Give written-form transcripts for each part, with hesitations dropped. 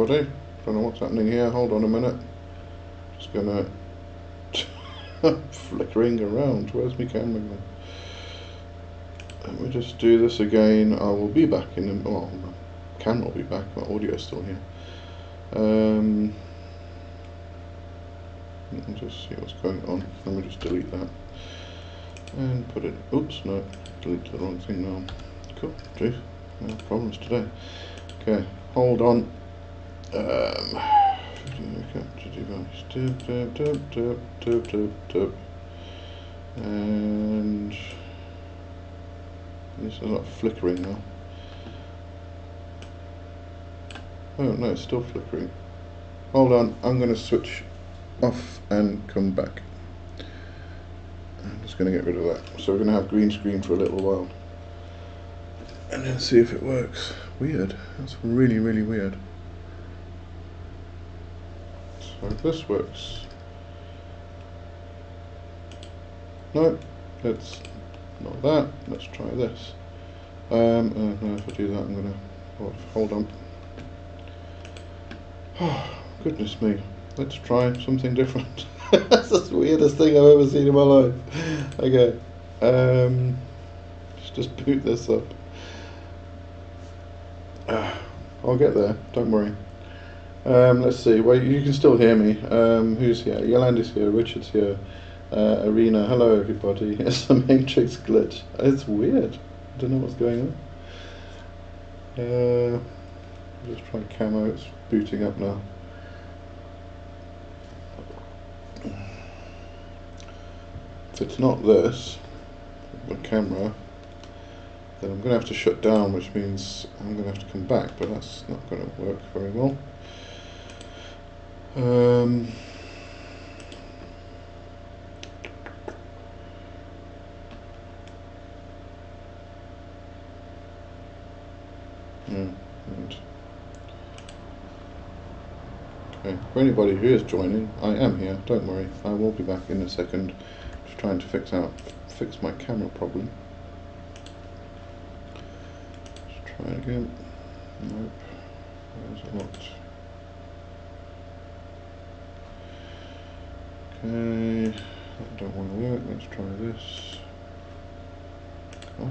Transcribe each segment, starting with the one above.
everybody. Don't know what's happening here. Hold on a minute. Just gonna flickering around. Where's my camera gone? Let me just do this again. I will be back in a... well, my camera will be back. My audio is still here. Let me just see what's going on. Let me just delete that and put it... oops, no, delete the wrong thing now. Cool, geez, no problems today. Okay, hold on. And this is not flickering now. Oh no, it's still flickering. Hold on, I'm going to switch off and come back. I'm just going to get rid of that. So we're going to have green screen for a little while. And then see if it works. Weird. That's really, really weird. So this works. No, it's not that. Let's try this. No, if I do that, I'm going to... oh, hold on. Oh, goodness me. Let's try something different. That's the weirdest thing I've ever seen in my life. Okay. Let's just boot this up. I'll get there, don't worry. Let's see. Well, you can still hear me. Who's here? Yolanda's here, Richard's here, Arena. Hello, everybody. It's a matrix glitch. It's weird. I don't know what's going on. Just try camo. It's booting up now. If it's not this, the camera, then I'm going to have to shut down, which means I'm going to have to come back, but that's not going to work very well. Okay, for anybody who is joining, I am here, don't worry, I will be back in a second. Just trying to fix my camera problem. Let's try it again. Nope. Where's it locked? Okay, that don't want to work. Let's try this. Oh.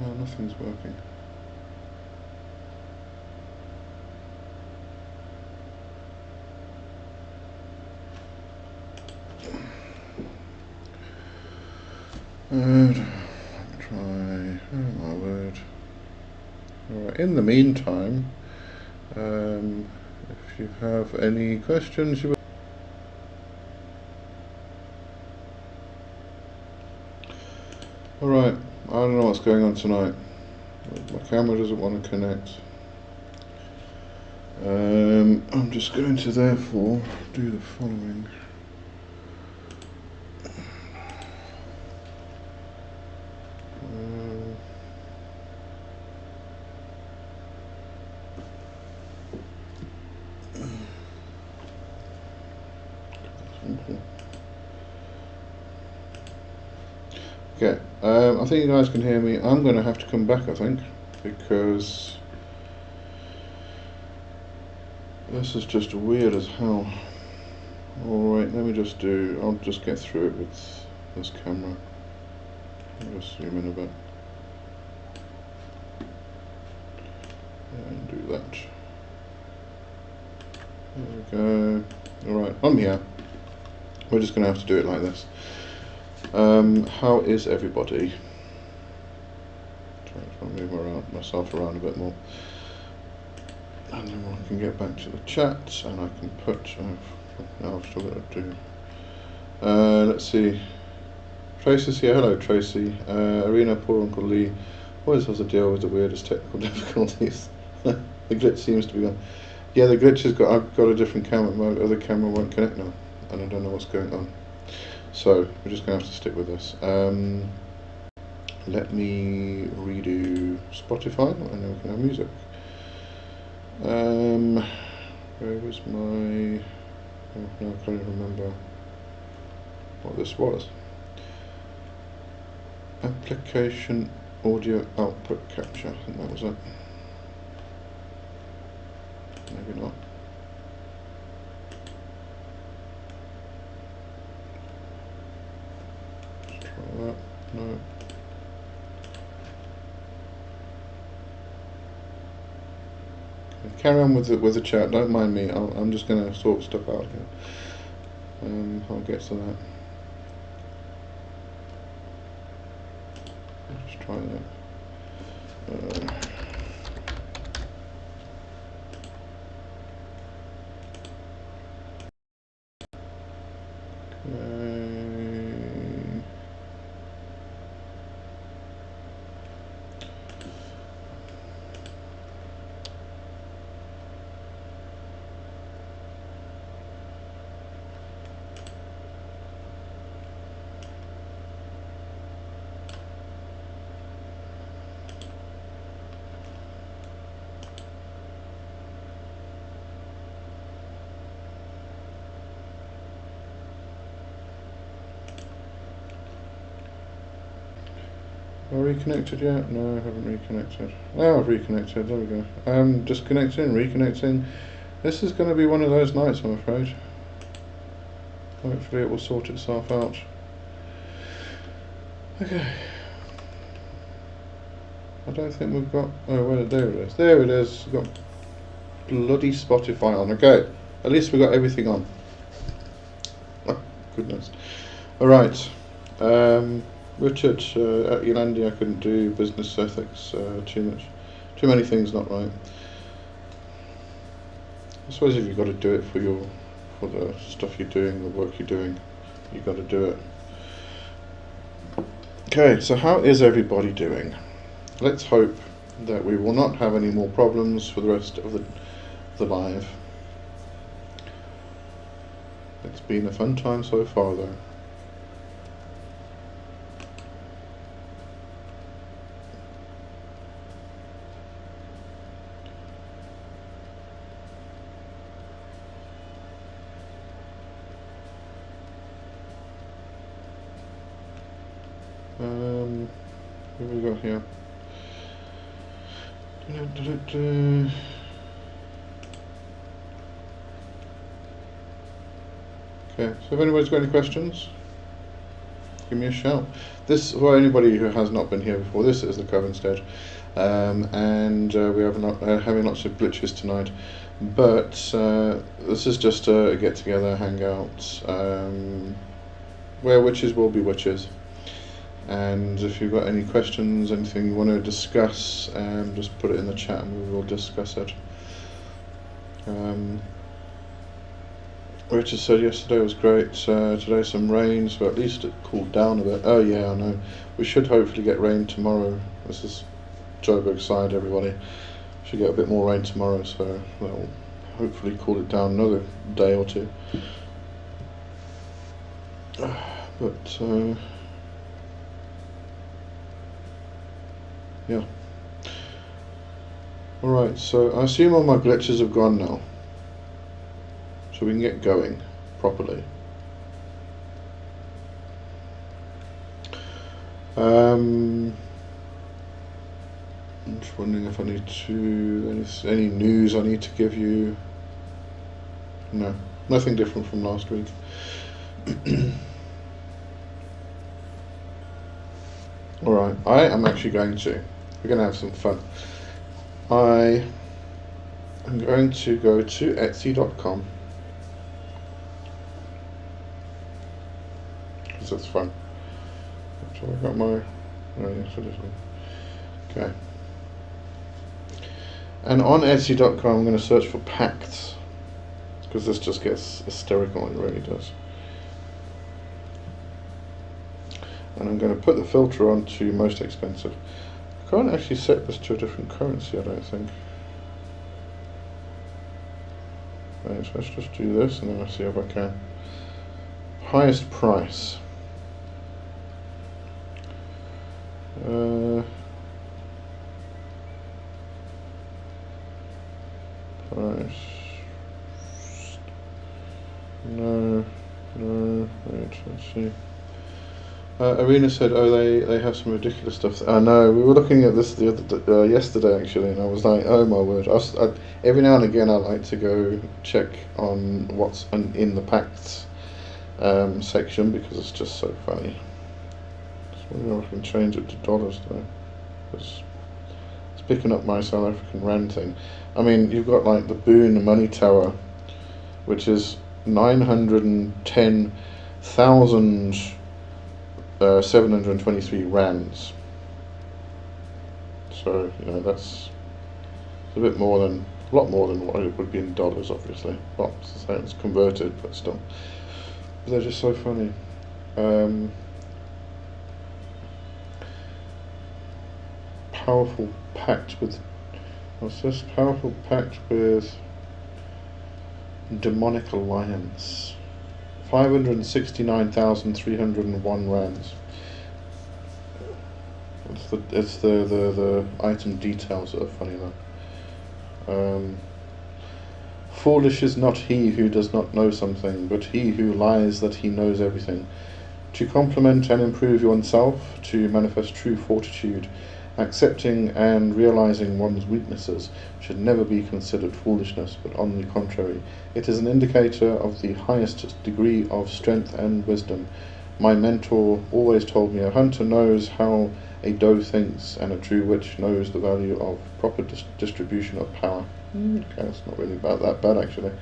No, nothing's working. Try, oh my word. Alright, in the meantime, if you have any questions, you alright, I don't know what's going on tonight. My camera doesn't want to connect. I'm just going to therefore do the following. Okay, I think you guys can hear me. I'm going to have to come back, I think, because this is just weird as hell. Alright, let me just do, I'll just get through it with this camera. I'll just zoom in a bit. And do that. There we go. Alright, I'm here. We're just going to have to do it like this. How is everybody? Try to move myself around a bit more. And then I can get back to the chat and I can put, now I've still got to do, let's see, Tracy's here. Hello, Tracy. Arena, poor Uncle Lee always has to deal with the weirdest technical difficulties. The glitch seems to be gone. Yeah, the glitch has got. I've got a different camera mode. Other camera won't connect now, and I don't know what's going on. So we're just going to have to stick with this. Let me redo Spotify, and then we can have music. Where was my? Oh, no, I can't even remember what this was. Application audio output capture. I think that was it. Maybe not. Let's try that. No. Carry on with the chat. Don't mind me. I'm just going to sort stuff out here. I'll get to that. Let's try that. Have I reconnected yet? No, I haven't reconnected. Oh, I've reconnected. There we go. Disconnecting, reconnecting. This is going to be one of those nights, I'm afraid. Hopefully it will sort itself out. Okay. I don't think we've got... Oh, well, there it is. There it is. We've got bloody Spotify on. Okay. At least we got everything on. Oh, goodness. Alright. Richard, at Yolandi I couldn't do business ethics, too many things not right. I suppose if you've got to do it for the stuff you're doing, the work you're doing, you've got to do it. Okay, so how is everybody doing? Let's hope that we will not have any more problems for the rest of the live. It's been a fun time so far though. What have we got here? Okay, so if anybody's got any questions, give me a shout. This, for anybody who has not been here before, this is the Covenstead, and we are having lots of glitches tonight, but this is just a get-together, hangout, where witches will be witches. And if you've got any questions, anything you want to discuss, just put it in the chat and we will discuss it. Richard said yesterday was great, today some rain, so at least it cooled down a bit. Oh yeah, I know. We should hopefully get rain tomorrow. This is Joburg side, everybody. Should get a bit more rain tomorrow, so that will hopefully cool it down another day or two. But yeah. Alright, so I assume all my glitches have gone now. So we can get going properly. I'm just wondering if I need to... any news I need to give you. No, nothing different from last week. Alright, I am actually going to. We're going to have some fun. I am going to go to Etsy.com. Because that's fun. So I got my... oh yes, it is. Okay. And on Etsy.com I'm going to search for pacts. Because this just gets hysterical, it really does. and I'm going to put the filter on to most expensive. I can't actually set this to a different currency, I don't think. Right, so let's just do this and then I'll see if I can. Highest price. Price. No. Right, let's see. Arena said, "Oh, they have some ridiculous stuff." I know. We were looking at this the other yesterday actually, and I was like, "Oh my word!" Every now and again, I like to go check on what's in the packs section because it's just so funny. So I wonder if I can change it to dollars though. It's picking up my South African rand thing. I mean, you've got like the Boon Money Tower, which is 910,723 rands. So that's a lot more than what it would be in dollars, obviously. Well, it's converted, but still. But they're just so funny. Powerful pact with. What's this? Powerful pact with demonic alliance. 569,301 rands. It's the item details that are funny though. Foolish is not he who does not know something, but he who lies that he knows everything. To complement and improve oneself, to manifest true fortitude, accepting and realizing one's weaknesses should never be considered foolishness, but on the contrary, it is an indicator of the highest degree of strength and wisdom. My mentor always told me a hunter knows how a doe thinks, and a true witch knows the value of proper distribution of power. Okay, it's not really that bad actually.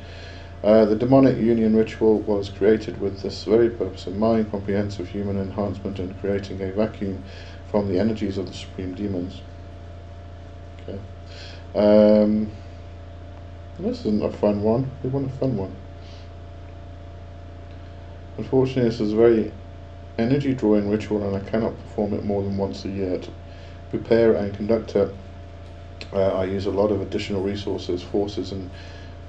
The demonic union ritual was created with this very purpose in mind: comprehensive human enhancement and creating a vacuum from the energies of the supreme demons. Okay. This isn't a fun one. We want a fun one. Unfortunately, this is a very energy drawing ritual, and I cannot perform it more than once a year. To prepare and conduct it, I use a lot of additional resources, forces, and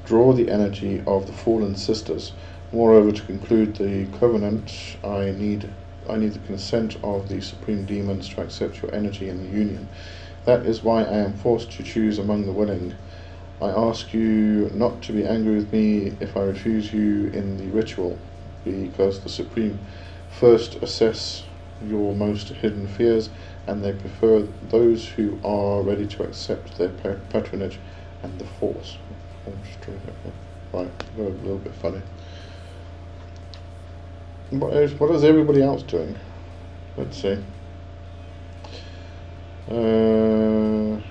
draw the energy of the fallen sisters. Moreover, to conclude the covenant, I need the consent of the supreme demons to accept your energy in the union. That is why I am forced to choose among the willing. I ask you not to be angry with me if I refuse you in the ritual, because the supreme first assess your most hidden fears, and they prefer those who are ready to accept their patronage and the force. Right, a little bit funny. What is everybody else doing? Let's see. 9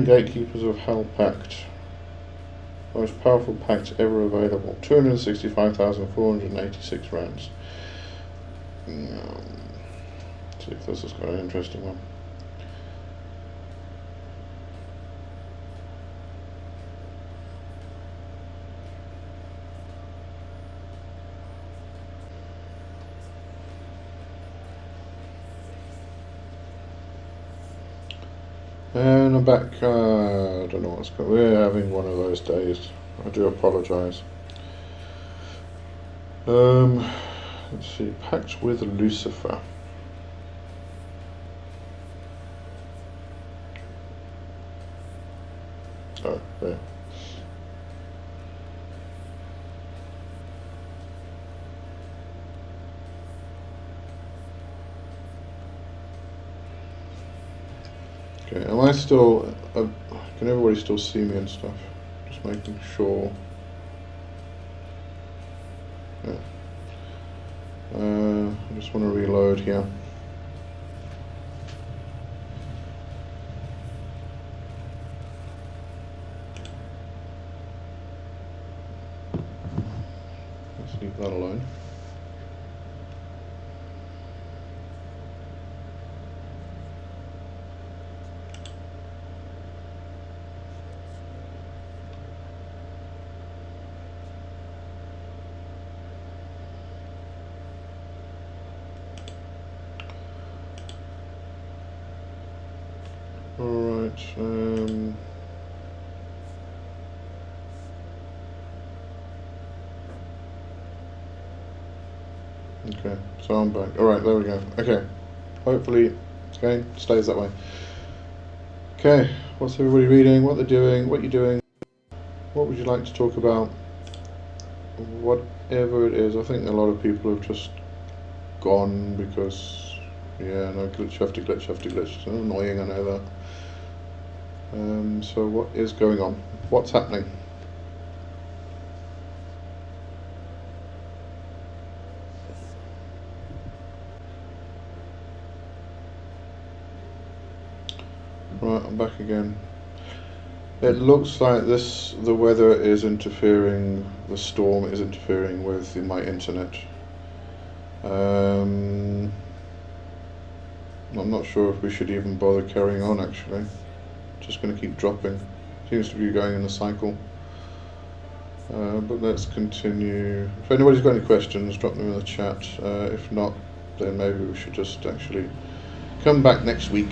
Gatekeepers of Hell Pact. Most powerful pact ever available. 265,486 rands. Let's see if this has got an interesting one. And I'm back. I don't know what's going on. We're having one of those days. I do apologise. Let's see. Pact with Lucifer. Oh, there. Okay, am I still, can everybody still see me and stuff? Just making sure. Yeah. I just want to reload here. Let's leave that alone. Alright, okay, so I'm back. Alright, there we go. Okay, hopefully okay, stays that way. Okay, what's everybody reading, what they're doing, what you're doing, what would you like to talk about, whatever it is. I think a lot of people have just gone because, yeah, no, glitch after glitch after glitch. It's annoying, I know that. So what is going on? What's happening? Right, I'm back again. It looks like the weather is interfering, the storm is interfering with my internet. I'm not sure if we should even bother carrying on, actually. Just going to keep dropping. Seems to be going in a cycle. But let's continue. If anybody's got any questions, drop them in the chat. If not, then maybe we should just actually come back next week.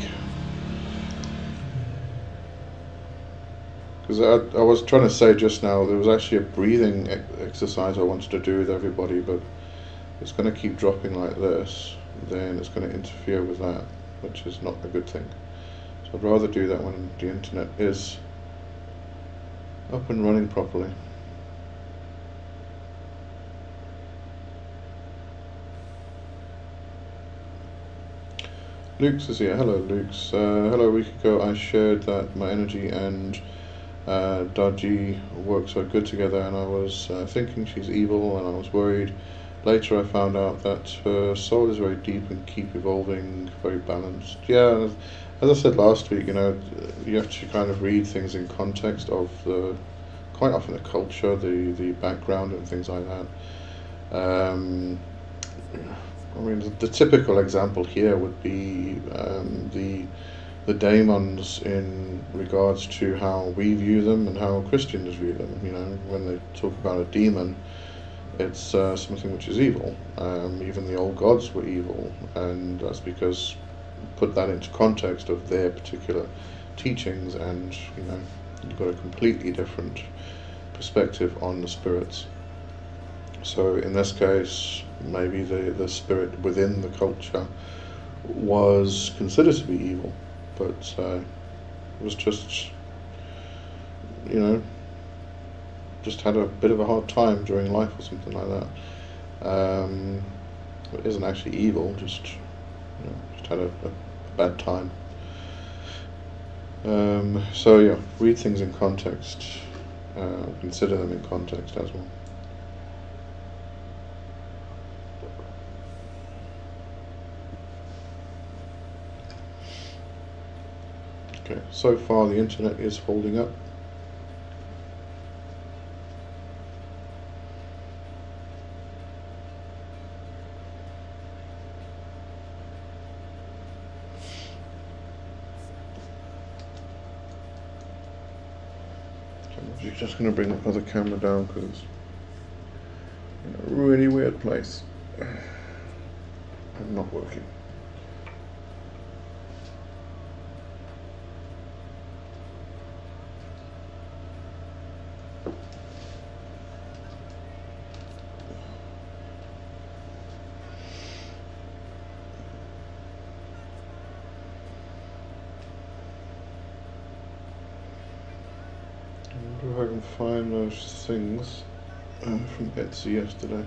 Because I was trying to say just now, there was actually a breathing exercise I wanted to do with everybody, but it's going to keep dropping like this, then it's going to interfere with that, which is not a good thing. So I'd rather do that when the internet is up and running properly. Luke's is here. Hello, Luke's. Hello, a week ago I shared that my energy and Daji work so good together, and I was thinking she's evil, and I was worried. Later I found out that her soul is very deep and keep evolving, very balanced. Yeah, as I said last week, you know, you have to kind of read things in context of quite often the culture, the background and things like that. I mean, the typical example here would be the daemons in regards to how we view them and how Christians view them. You know, when they talk about a demon, it's something which is evil. Even the old gods were evil, and that's because put that into context of their particular teachings, and you know, you've got a completely different perspective on the spirits. So in this case, maybe the spirit within the culture was considered to be evil, but it was just, you know, just had a bit of a hard time during life or something like that. It isn't actually evil, just, you know, just had a bad time. So yeah, read things in context, consider them in context as well. Okay, so far the internet is holding up. I'm just going to bring the other camera down because it's in a really weird place and not working. I wonder if I can find those things from Etsy yesterday.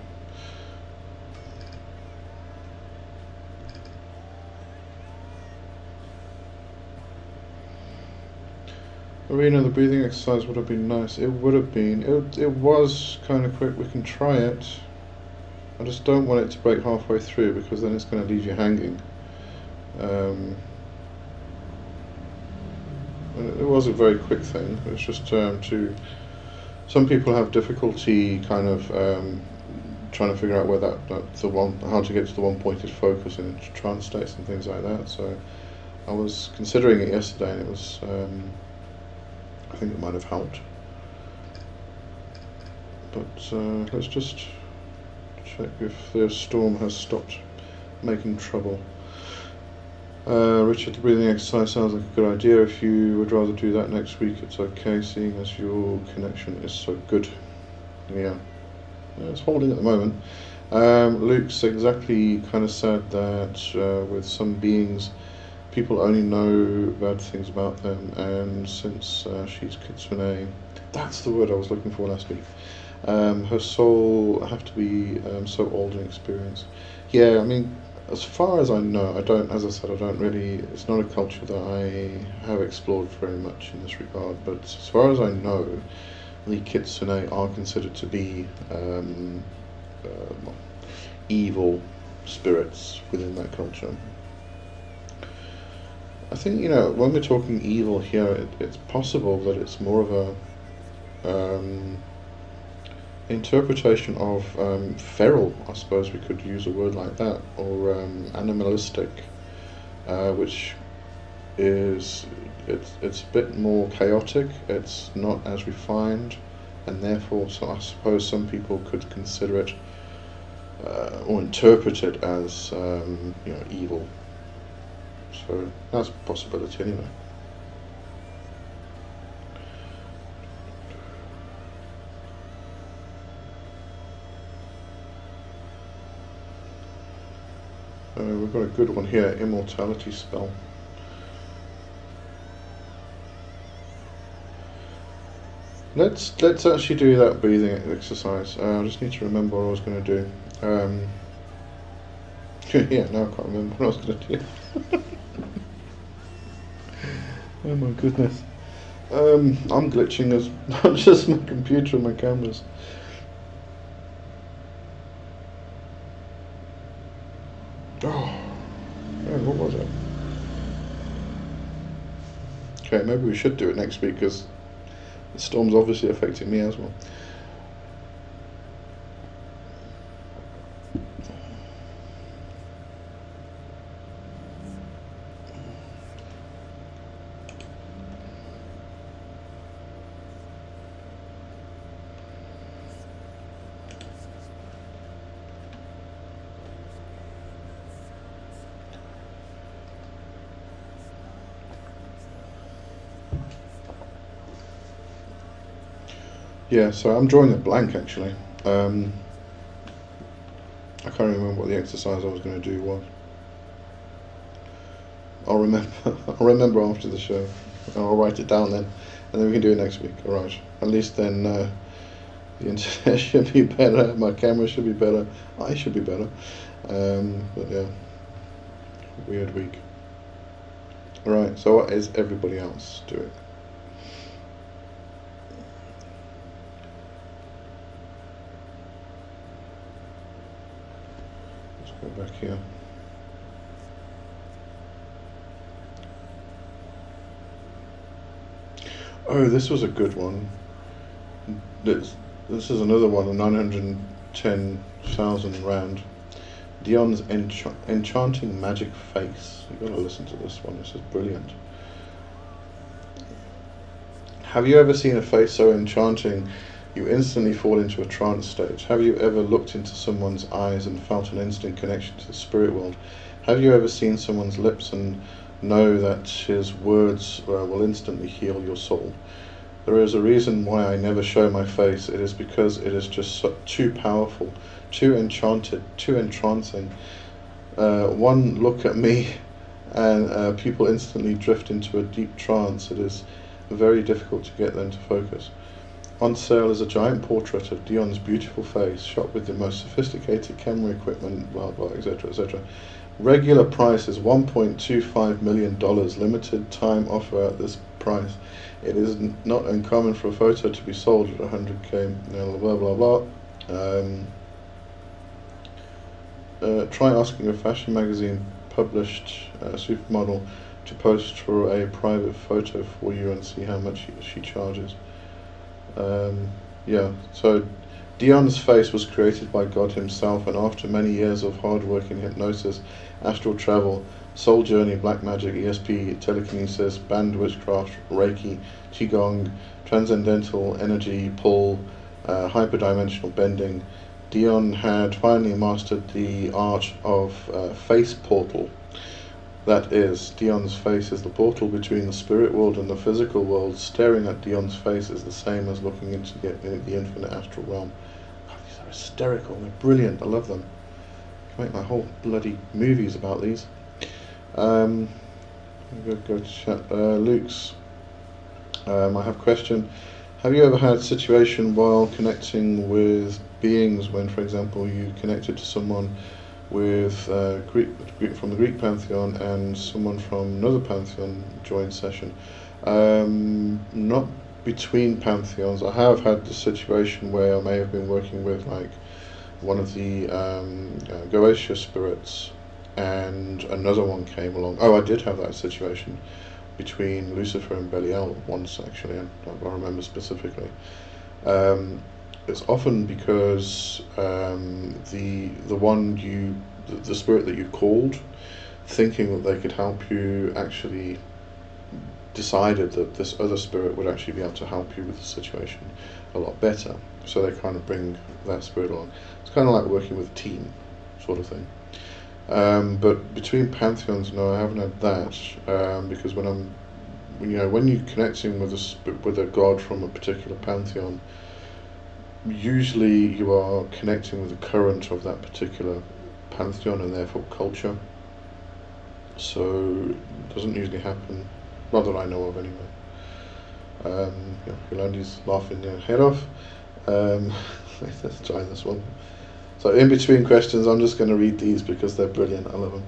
Arena, the breathing exercise would have been nice. It would have been. It was kind of quick. We can try it. I just don't want it to break halfway through because then it's going to leave you hanging. It was a very quick thing. It was just some people have difficulty kind of trying to figure out where how to get to the one-pointed focus in trance states and things like that. So I was considering it yesterday, and it was I think it might have helped. But let's just check if the storm has stopped making trouble. Richard, the breathing exercise sounds like a good idea. If you would rather do that next week, it's okay, seeing as your connection is so good. Yeah, it's holding at the moment. Luke's exactly kind of said that with some beings, people only know bad things about them, and since she's Kitsune, that's the word I was looking for last week. Her soul have to be so old and experienced. Yeah, I mean, as far as I know, I don't, as I said, I don't really, it's not a culture that I have explored very much in this regard, but as far as I know, the Kitsune are considered to be well, evil spirits within that culture. I think, when we're talking evil here, it's possible that it's more of a interpretation of feral, I suppose we could use a word like that, or animalistic, which is it's a bit more chaotic. It's not as refined, and therefore, so I suppose some people could consider it or interpret it as evil. So that's a possibility anyway. We've got a good one here, immortality spell. Let's actually do that breathing exercise. I just need to remember what I was going to do. Yeah, now I can't remember what I was going to do. Oh my goodness. I'm glitching as not just my computer and my cameras. Oh, man, what was it? Okay, maybe we should do it next week because the storm's obviously affecting me as well. Yeah, so I'm drawing a blank actually. I can't remember what the exercise I was going to do was. I'll remember. I'll remember after the show. I'll write it down then, and then we can do it next week. All right. At least then the internet should be better. My camera should be better. I should be better. But yeah, weird week. All right. So what is everybody else doing? Go back here. Oh, this was a good one. This is another one, a 910,000 rand. Dion's enchanting magic face. You've got to listen to this one. This is brilliant. Have you ever seen a face so enchanting you instantly fall into a trance state? Have you ever looked into someone's eyes and felt an instant connection to the spirit world? Have you ever seen someone's lips and know that his words will instantly heal your soul? There is a reason why I never show my face. It is because it is just too powerful, too enchanted, too entrancing. One look at me and people instantly drift into a deep trance. It is very difficult to get them to focus. On sale is a giant portrait of Dion's beautiful face, shot with the most sophisticated camera equipment, blah blah, etc., etc. Regular price is $1.25 million. Limited time offer at this price. It is not uncommon for a photo to be sold at 100k. Blah blah blah. Try asking a fashion magazine published supermodel to post for a private photo for you and see how much she charges. Yeah, so Dion's face was created by God himself, and after many years of hard work in hypnosis, astral travel, soul journey, black magic, ESP, telekinesis, banned witchcraft, Reiki, Qigong, transcendental energy pull, hyperdimensional bending, Dion had finally mastered the art of face portal. That is, Dion's face is the portal between the spirit world and the physical world. Staring at Dion's face is the same as looking into the infinite astral realm. God, these are hysterical. They're brilliant. I love them. I can make my whole bloody movies about these. Go to chat. Luke's. I have a question. Have you ever had a situation while connecting with beings when, for example, you connected to someone with from the Greek pantheon and someone from another pantheon joined session? Not between pantheons. I have had the situation where I may have been working with like one of the Goetia spirits, and another one came along. Oh, I did have that situation between Lucifer and Belial once, actually. I remember specifically. It's often because the spirit that you called, thinking that they could help you, actually decided that this other spirit would actually be able to help you with the situation a lot better. So they kind of bring that spirit along. It's kind of like working with a team, sort of thing. But between pantheons, no, I haven't had that, because when you're connecting with a god from a particular pantheon, usually you are connecting with the current of that particular pantheon and therefore culture. So it doesn't usually happen, not that I know of anyway. Yolandi's laughing their head off. Let's try this one. So in between questions, I'm just going to read these because they're brilliant. I love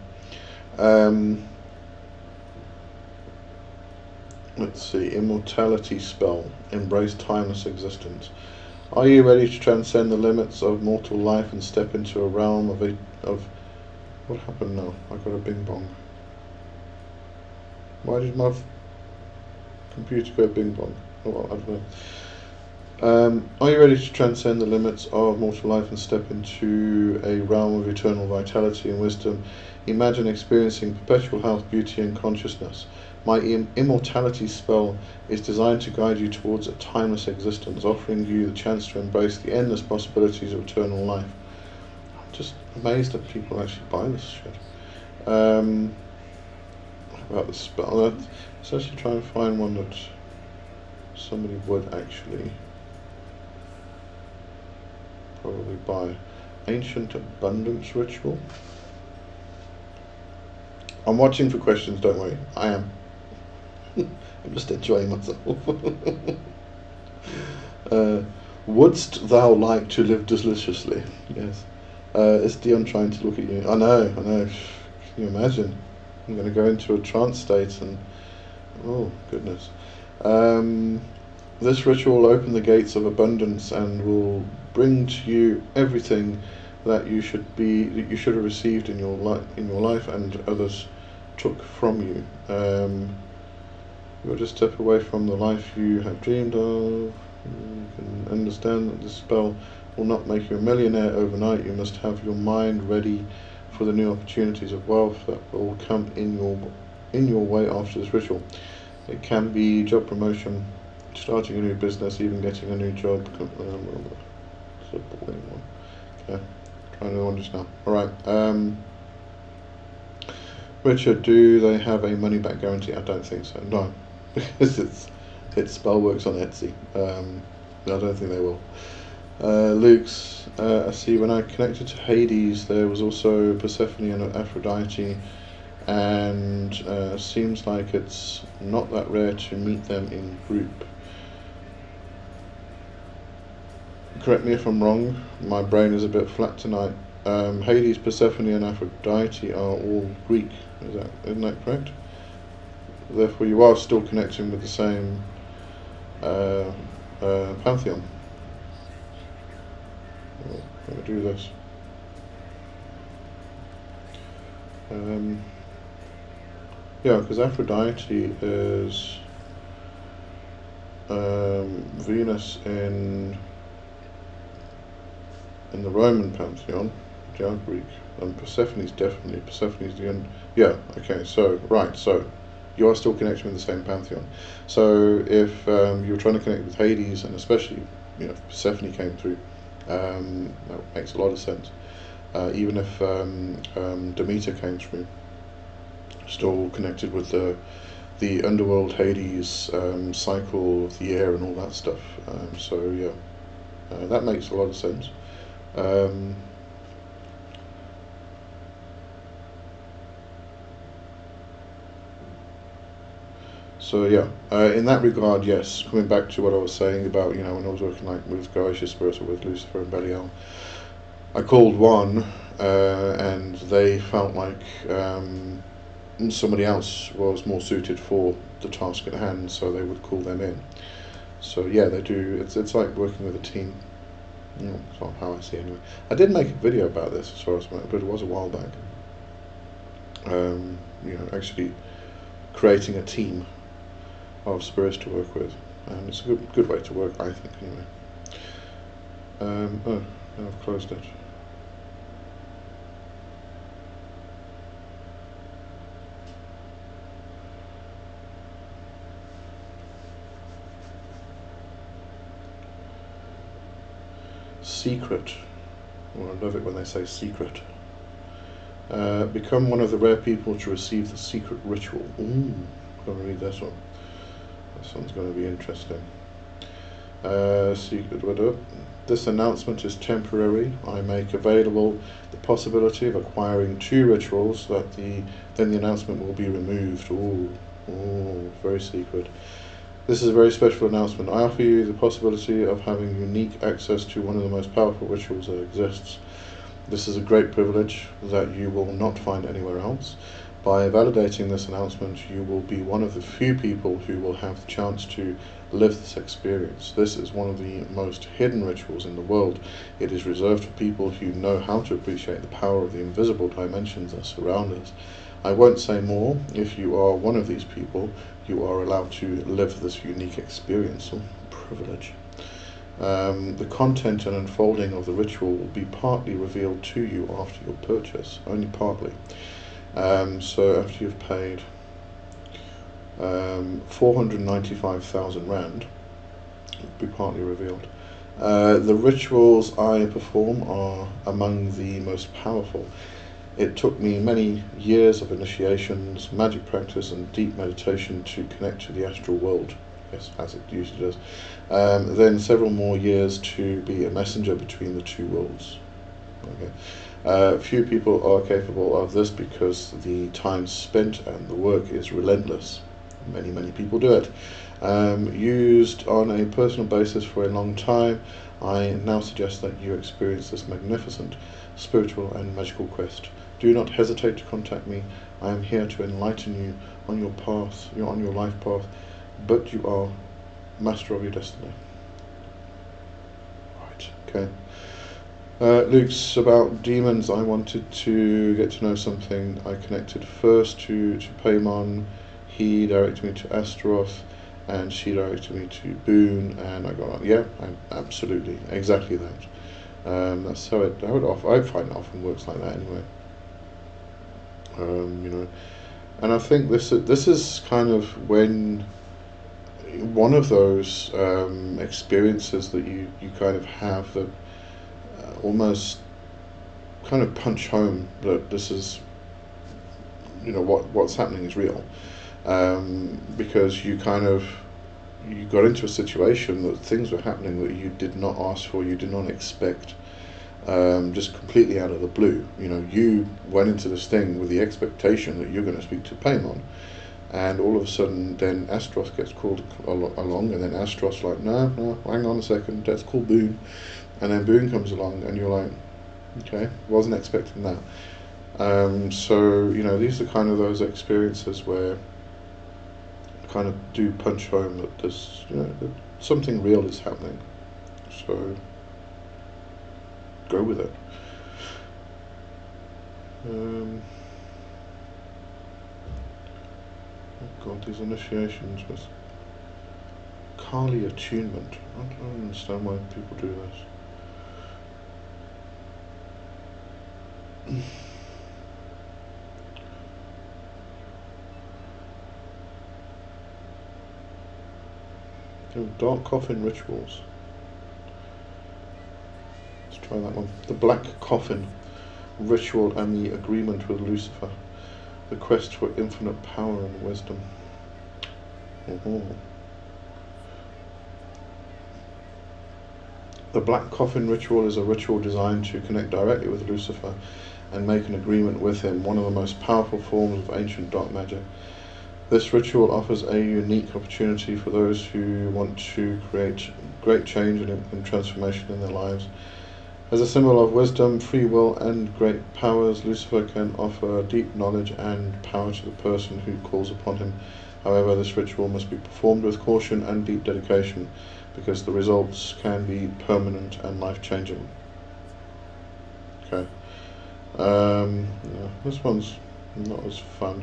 them. Let's see. Immortality spell. Embrace timeless existence. Are you ready to transcend the limits of mortal life and step into a realm of what happened now? I got a bing bong. Why did my computer go bing bong? Oh, well, I don't know. Are you ready to transcend the limits of mortal life and step into a realm of eternal vitality and wisdom? Imagine experiencing perpetual health, beauty and consciousness. My immortality spell is designed to guide you towards a timeless existence, offering you the chance to embrace the endless possibilities of eternal life. I'm just amazed that people actually buy this shit. About the spell, let's actually try and find one that somebody would actually probably buy. Ancient Abundance Ritual. I'm watching for questions, don't worry. I am. I'm just enjoying myself. Wouldst thou like to live deliciously? Yes. Is Dion trying to look at you? I know. Can you imagine? I'm going to go into a trance state and... oh, goodness. This ritual will open the gates of abundance and will bring to you everything that you should have received in your life and others took from you. You will just step away from the life you have dreamed of. You can understand that this spell will not make you a millionaire overnight. You must have your mind ready for the new opportunities of wealth that will come in your way after this ritual. It can be job promotion, starting a new business, even getting a new job. It's a boring one. Okay, try another one just now. Alright, Richard, do they have a money back guarantee? I don't think so, no. Because its spell works on Etsy. I don't think they will. Luke's, I see when I connected to Hades there was also Persephone and Aphrodite, and seems like it's not that rare to meet them in group. Correct me if I'm wrong, my brain is a bit flat tonight. Hades, Persephone and Aphrodite are all Greek, isn't that correct? Therefore you are still connecting with the same pantheon. I'm going to do this. Yeah, because Aphrodite is Venus in the Roman pantheon, which are Greek, and Persephone's the end. Yeah, okay, so you are still connecting with the same pantheon. So if you're trying to connect with Hades, and especially if Persephone came through, that makes a lot of sense. Even if Demeter came through, still connected with the underworld, Hades, cycle of the air and all that stuff. So yeah, that makes a lot of sense. So yeah, in that regard, yes. Coming back to what I was saying about, when I was working like with Goetia Spirit or with Lucifer and Belial, I called one, and they felt like somebody else was more suited for the task at hand, so they would call them in. So yeah, they do. It's like working with a team. It's not how I see it anyway. I did make a video about this as far as but it was a while back. Actually creating a team of spirits to work with, and it's a good way to work, I think. Anyway. Oh, now I've closed it. Secret. Well, I love it when they say secret. Become one of the rare people to receive the secret ritual. Ooh, I'm going to read this one. This one's going to be interesting. Secret. This announcement is temporary. I make available the possibility of acquiring 2 rituals. Then the announcement will be removed. Ooh, very secret. This is a very special announcement. I offer you the possibility of having unique access to one of the most powerful rituals that exists. This is a great privilege that you will not find anywhere else. By validating this announcement, you will be one of the few people who will have the chance to live this experience. This is one of the most hidden rituals in the world. It is reserved for people who know how to appreciate the power of the invisible dimensions that surround us. I won't say more. If you are one of these people, you are allowed to live this unique experience or privilege. The content and unfolding of the ritual will be partly revealed to you after your purchase, only partly. So after you've paid 495,000 rand, it will be partly revealed. The rituals I perform are among the most powerful. It took me many years of initiations, magic practice and deep meditation to connect to the astral world, yes, as it usually does. Then several more years to be a messenger between the 2 worlds. Okay. Few people are capable of this because the time spent and the work is relentless. Many people do it. Used on a personal basis for a long time, I now suggest that you experience this magnificent spiritual and magical quest. Do not hesitate to contact me. I am here to enlighten you on your path, on your life path, but you are master of your destiny. Right, okay. Luke's about demons. I wanted to get to know something. I connected first to Paimon. He directed me to Astaroth, and she directed me to Boone, and I got, yeah, absolutely, exactly that. That's how I find it often works like that anyway. And I think this is kind of when one of those experiences that you kind of have that almost kind of punch home that this is, what's happening is real, because you got into a situation that things were happening that you did not ask for, you did not expect, just completely out of the blue. You went into this thing with the expectation that you're going to speak to Paimon, and all of a sudden then Astaroth gets called along, and then Astaroth's like, no, hang on a second, let's call Boone. And then Boone comes along, and you're like, okay, wasn't expecting that. So these are kind of those experiences where kind of do punch home that there's that something real is happening. So go with it. Oh God, these initiations with Kali attunement. I don't understand why people do this. Dark coffin rituals. Let's try that one. The black coffin ritual and the agreement with Lucifer. The quest for infinite power and wisdom. The Black Coffin Ritual is a ritual designed to connect directly with Lucifer and make an agreement with him, one of the most powerful forms of ancient dark magic. This ritual offers a unique opportunity for those who want to create great change and transformation in their lives. As a symbol of wisdom, free will, and great powers, Lucifer can offer deep knowledge and power to the person who calls upon him. However, this ritual must be performed with caution and deep dedication, because the results can be permanent and life-changing. Okay. Yeah, this one's not as fun.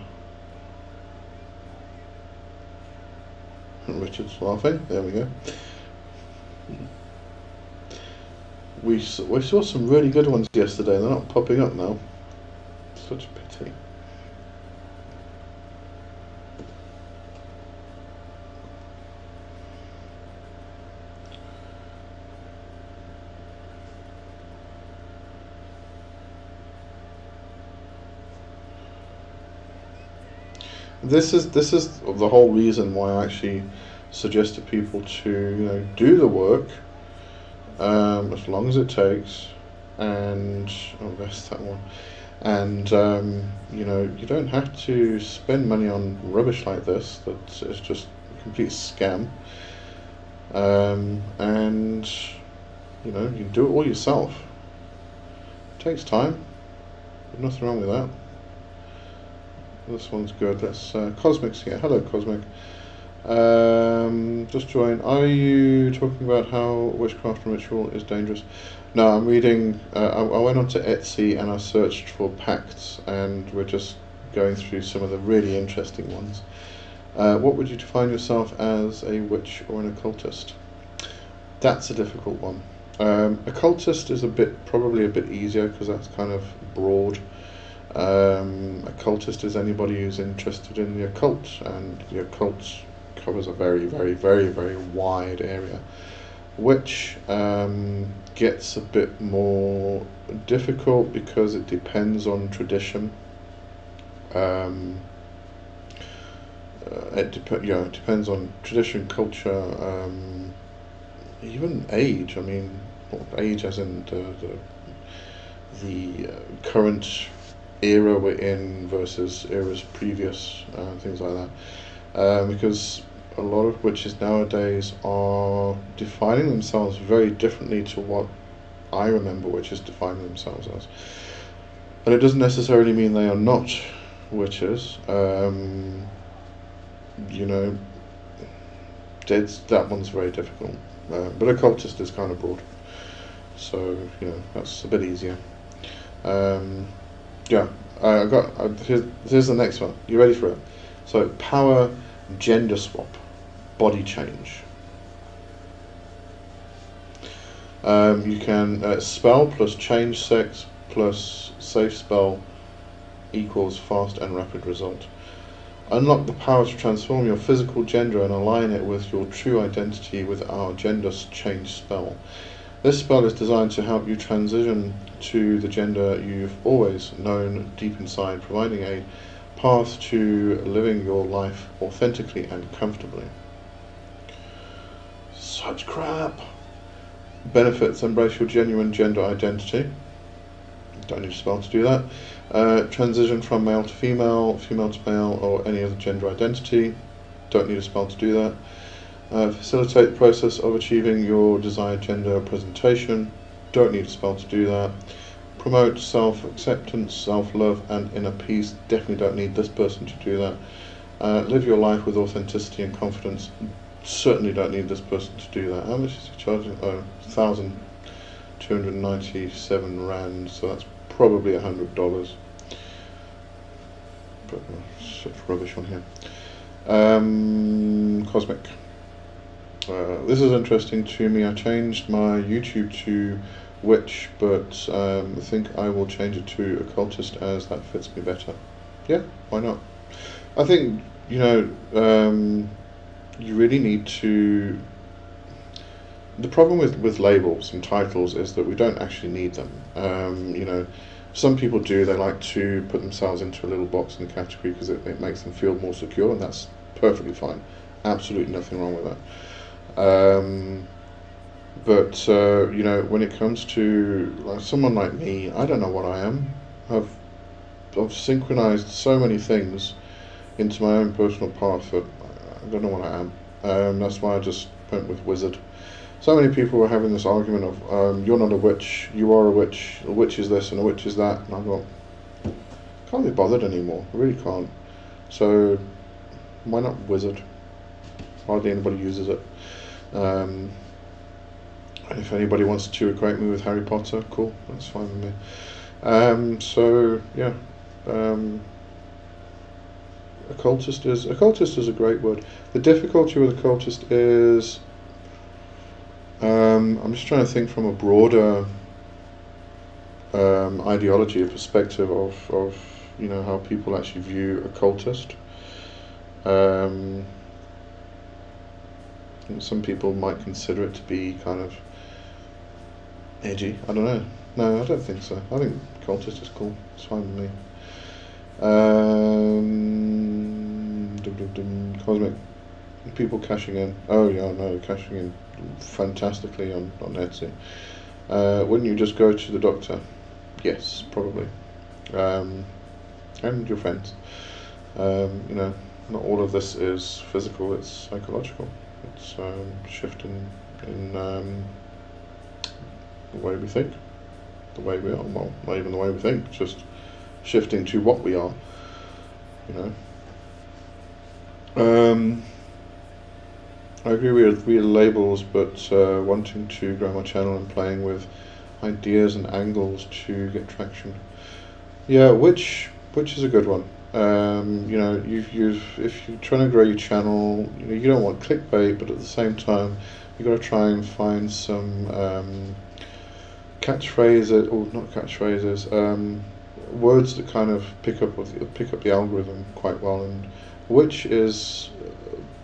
Richard's laughing. There we go. We saw some really good ones yesterday. They're not popping up now. Such a pity. This is the whole reason why I actually suggest to people to do the work, as long as it takes, and that's that one. And you don't have to spend money on rubbish like this. It's just a complete scam. And you can do it all yourself. It takes time. There's nothing wrong with that. This one's good. Let's Cosmic's here. Hello, Cosmic. Just join. Are you talking about how witchcraft and ritual is dangerous? No, I'm reading. I went onto Etsy and I searched for pacts, and we're just going through some of the really interesting ones. What would you define yourself as, a witch or an occultist? That's a difficult one. Occultist is probably a bit easier because that's kind of broad. Occultist is anybody who's interested in the occult, and the occult covers a very, very, very, very wide area. Witch gets a bit more difficult because it depends on tradition. It depends on tradition, culture, even age. I mean, not age as in the current era we're in versus eras previous, things like that, because a lot of witches nowadays are defining themselves very differently to what I remember witches defining themselves as, and it doesn't necessarily mean they are not witches. That one's very difficult, but occultist is kind of broad, so that's a bit easier. Here's the next one. You ready for it? So, power, gender swap, body change. You can spell plus change sex plus safe spell equals fast and rapid result. Unlock the power to transform your physical gender and align it with your true identity with our gender change spell. This spell is designed to help you transition to the gender you've always known deep inside, providing a path to living your life authentically and comfortably. Such crap! Benefits: embrace your genuine gender identity. Don't need a spell to do that. Transition from male to female, female to male, or any other gender identity. Don't need a spell to do that. Facilitate the process of achieving your desired gender presentation. Don't need a spell to do that. Promote self-acceptance, self-love, and inner peace. Definitely don't need this person to do that. Live your life with authenticity and confidence. Certainly don't need this person to do that. How much is he charging? Oh, 1,297 rand, so that's probably $100. But such rubbish on here. Cosmic. This is interesting to me. I changed my YouTube to witch, but I think I will change it to occultist as that fits me better. Yeah, why not? I think, you really need to... The problem with labels and titles is that we don't actually need them. Some people do. They like to put themselves into a little box in the category because it makes them feel more secure, and that's perfectly fine. Absolutely nothing wrong with that. But when it comes to someone like me, I don't know what I am. I've synchronized so many things into my own personal path that I don't know what I am. That's why I just went with wizard. So many people were having this argument of you're not a witch, you are a witch is this and a witch is that, and I thought, can't be bothered anymore, I really can't. So why not wizard? Hardly anybody uses it. If anybody wants to equate me with Harry Potter, cool, that's fine with me. Occultist is a great word. The difficulty with occultist is I'm just trying to think from a broader ideology, a perspective of how people actually view occultist. Some people might consider it to be kind of edgy. I don't know. No, I don't think so. I think occultist is cool. It's fine with me. Cosmic people cashing in. Oh yeah, no, cashing in fantastically on Etsy. Wouldn't you just go to the doctor? Yes, probably. And your friends. Not all of this is physical, it's psychological. It's shifting in the way we think, the way we are. Well, not even the way we think, just shifting to what we are. I agree with labels, but wanting to grow my channel and playing with ideas and angles to get traction. Yeah, which is a good one. If you're trying to grow your channel, you don't want clickbait, but at the same time, you've got to try and find some catchphrases, or not catchphrases, words that kind of pick up the algorithm quite well. And which is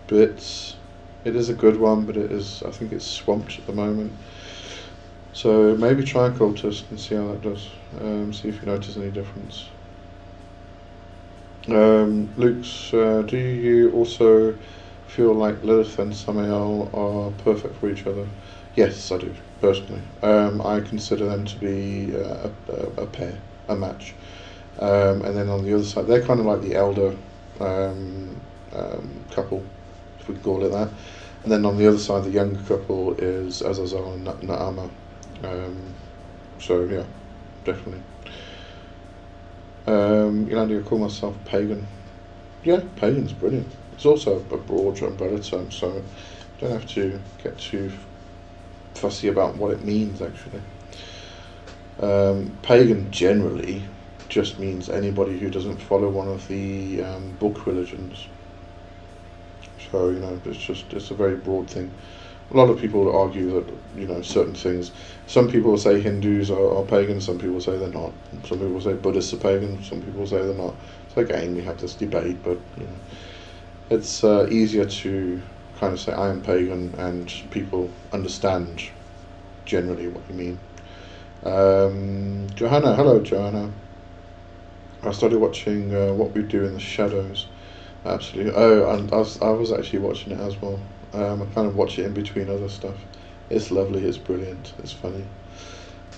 it is a good one, but I think it's swamped at the moment. So maybe try occultist and see how that does. See if you notice any difference. Luke's, do you also feel like Lilith and Samael are perfect for each other? Yes, I do, personally. I consider them to be a pair, a match. And then on the other side, they're kind of like the elder couple, if we can call it that. And then on the other side, the younger couple is Azazel and Naama. So yeah, definitely. I call myself pagan. Yeah, pagan's brilliant. It's also a broad umbrella term, so you don't have to get too fussy about what it means, actually. Pagan generally just means anybody who doesn't follow one of the book religions. So, it's a very broad thing. A lot of people argue that, certain things, some people say Hindus are pagan, some people say they're not. Some people say Buddhists are pagan, some people say they're not. So again, we have this debate, but, it's easier to kind of say I am pagan and people understand generally what you mean. Johanna, hello Johanna. I started watching What We Do in the Shadows. Absolutely. Oh, and I was actually watching it as well. I kind of watch it in between other stuff. It's lovely, it's brilliant, it's funny.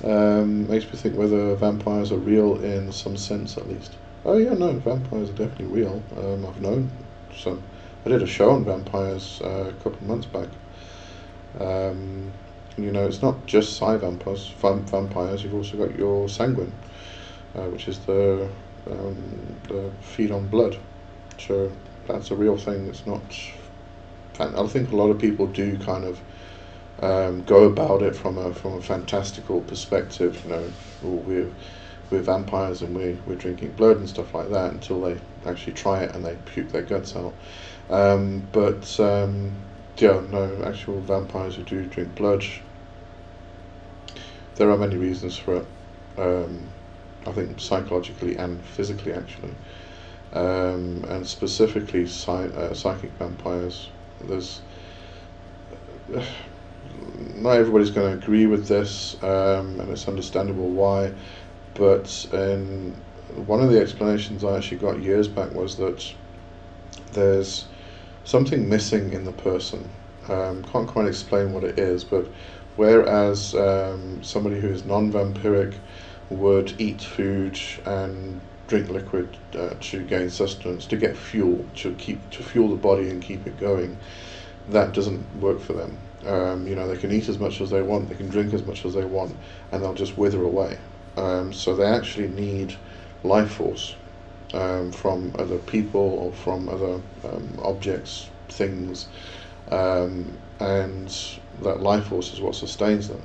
Makes me think whether vampires are real in some sense, at least. Oh yeah, no, vampires are definitely real. I've known some. I did a show on vampires a couple of months back. It's not just vampires. You've also got your sanguine, which is the feed on blood. So that's a real thing. It's not. I think a lot of people do kind of go about it from a fantastical perspective. We're vampires and we're drinking blood and stuff like that until they actually try it and they puke their guts out. No, actual vampires who do drink blood. There are many reasons for it. I think psychologically and physically, actually. And specifically psychic vampires. Not everybody's going to agree with this, and it's understandable why, But one of the explanations I actually got years back was that there's something missing in the person. Can't quite explain what it is, but whereas somebody who is non-vampiric would eat food and drink liquid to gain sustenance, to get fuel, to fuel the body and keep it going, that doesn't work for them. They can eat as much as they want, they can drink as much as they want, and they'll just wither away. So they actually need life force from other people or from other objects, things, and that life force is what sustains them.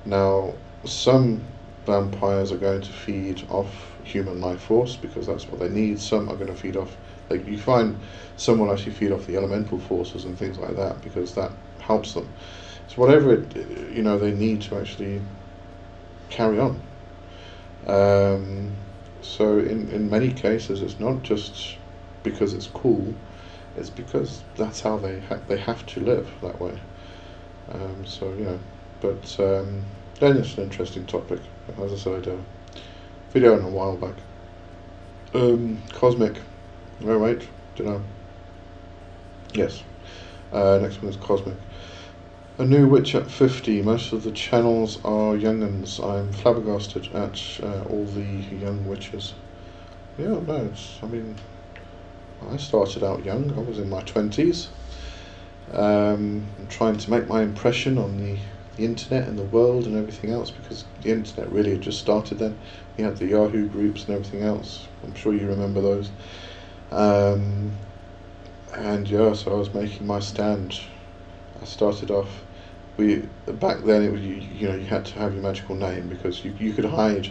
Now, some vampires are going to feed off human life force because that's what they need. Some are going to feed off, like you find some will actually feed off the elemental forces and things like that because that helps them. So whatever they need to actually carry on. So in many cases, it's not just because it's cool; it's because that's how they have to live that way. Then it's an interesting topic. As I said, video on a while back. Cosmic. Oh wait, do you know? Yes. Next one is Cosmic. A new witch at 50. Most of the channels are young'uns. I'm flabbergasted at all the young witches. Yeah, no, I started out young. I was in my 20s. Trying to make my impression on the internet and the world and everything else, because the internet really had just started then. You had the Yahoo groups and everything else. I'm sure you remember those. So I was making my stand. I started off. Back then it was you had to have your magical name because you could hide.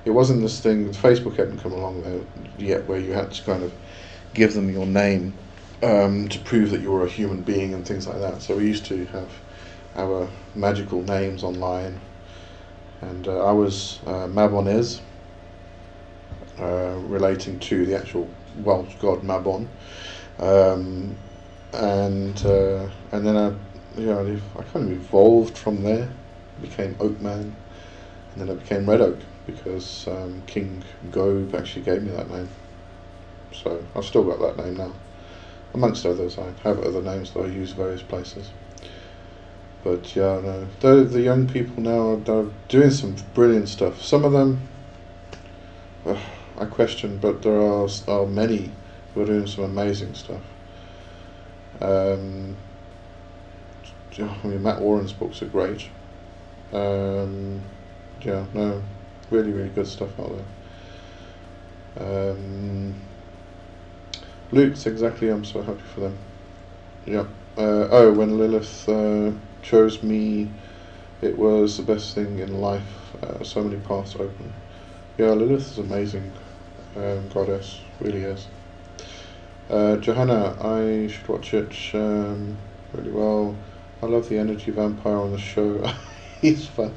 It wasn't this thing. Facebook hadn't come along there yet, where you had to kind of give them your name to prove that you were a human being and things like that. So we used to have our magical names online, and I was Mabonez, relating to the actual Welsh god Mabon, and then I kind of evolved from there, became Oakman, and then I became Red Oak because King Gobe actually gave me that name. So I've still got that name now. Amongst others, I have other names that I use various places. But yeah, no, the young people now are doing some brilliant stuff. Some of them I question, but there are many who are doing some amazing stuff. Matt Warren's books are great. Really, really good stuff out there. Luke's exactly. I'm so happy for them. Yeah. When Lilith chose me, it was the best thing in life. So many paths open. Yeah, Lilith is amazing. Goddess, really is. Johanna, I should watch it really well. I love the energy vampire on the show. He's funny.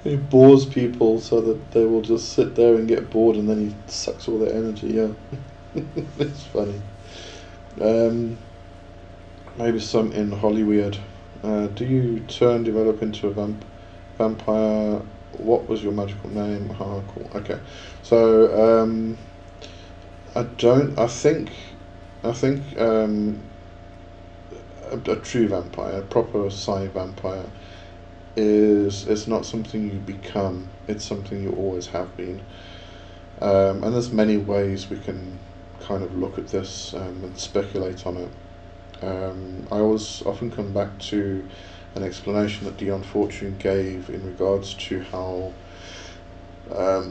He bores people so that they will just sit there and get bored, and then he sucks all their energy. Yeah, it's funny. Maybe some in Hollywood. Do you develop into a vampire? What was your magical name? Cool. Okay, so I think a true vampire, a proper Psy vampire, is not something you become. It's something you always have been. And there's many ways we can kind of look at this and speculate on it. I always often come back to an explanation that Dion Fortune gave in regards to how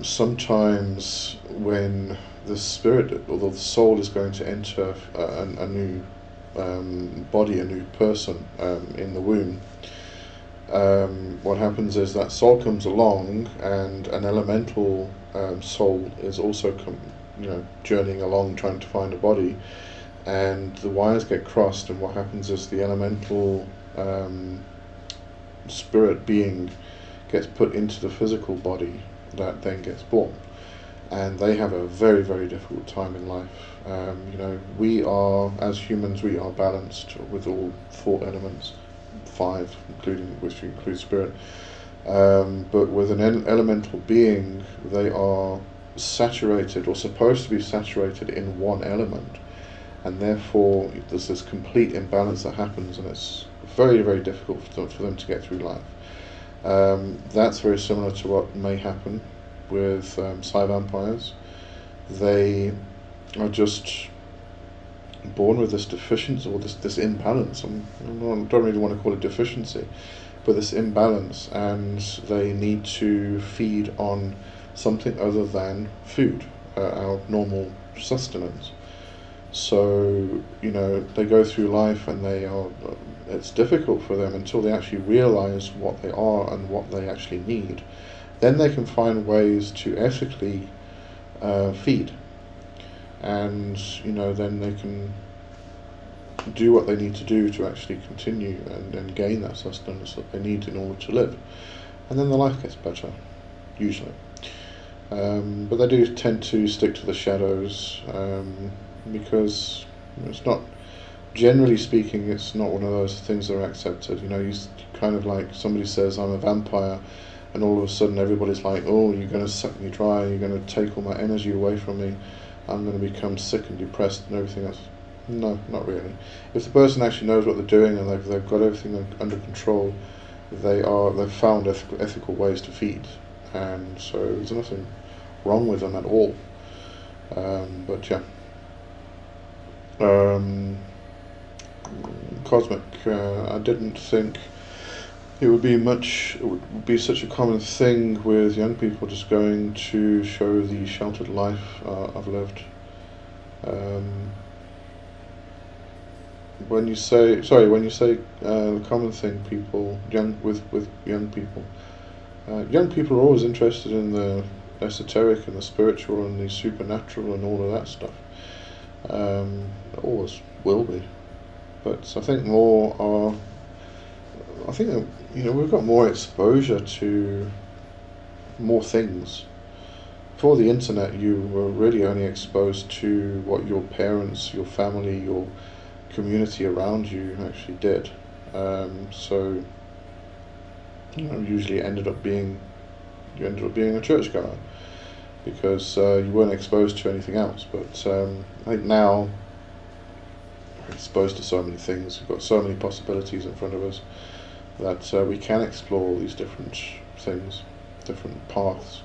sometimes when the spirit or the soul is going to enter a new body, a new person in the womb, what happens is that soul comes along, and an elemental soul is also journeying along trying to find a body, and the wires get crossed, and what happens is the elemental spirit being gets put into the physical body that then gets born, and they have a very, very difficult time in life. We are, as humans, we are balanced with all 4 elements, 5 which includes spirit, But with an elemental being, they are saturated, or supposed to be saturated, in one element, and therefore there's this complete imbalance that happens, and it's very, very difficult for them to get through life. That's very similar to what may happen with Psi vampires. They are just born with this deficiency, or this imbalance. I don't really want to call it deficiency, but this imbalance, and they need to feed on something other than food, our normal sustenance. So, they go through life, and it's difficult for them until they actually realize what they are and what they actually need. Then they can find ways to ethically feed, and then they can do what they need to do to actually continue and gain that sustenance that they need in order to live, and then their life gets better, usually. But they do tend to stick to the shadows, because it's not, generally speaking, it's not one of those things that are accepted. You kind of, like, somebody says, I'm a vampire, and all of a sudden everybody's like, oh, you're going to suck me dry, you're going to take all my energy away from me, I'm going to become sick and depressed and everything else. No, not really. If the person actually knows what they're doing, and they've got everything under control, they've found ethical ways to feed, and so there's nothing wrong with them at all. But yeah. Cosmic, I didn't think it would be such a common thing with young people just going to show the sheltered life I've lived. When you say the common thing, with young people, young people are always interested in the esoteric and the spiritual and the supernatural and all of that stuff. Always will be, but I think we've got more exposure to more things. Before the internet, you were really only exposed to what your parents, your family, your community around you actually did. So usually ended up being a churchgoer, because you weren't exposed to anything else. But I think now we're exposed to so many things. We've got so many possibilities in front of us that we can explore all these different things, different paths.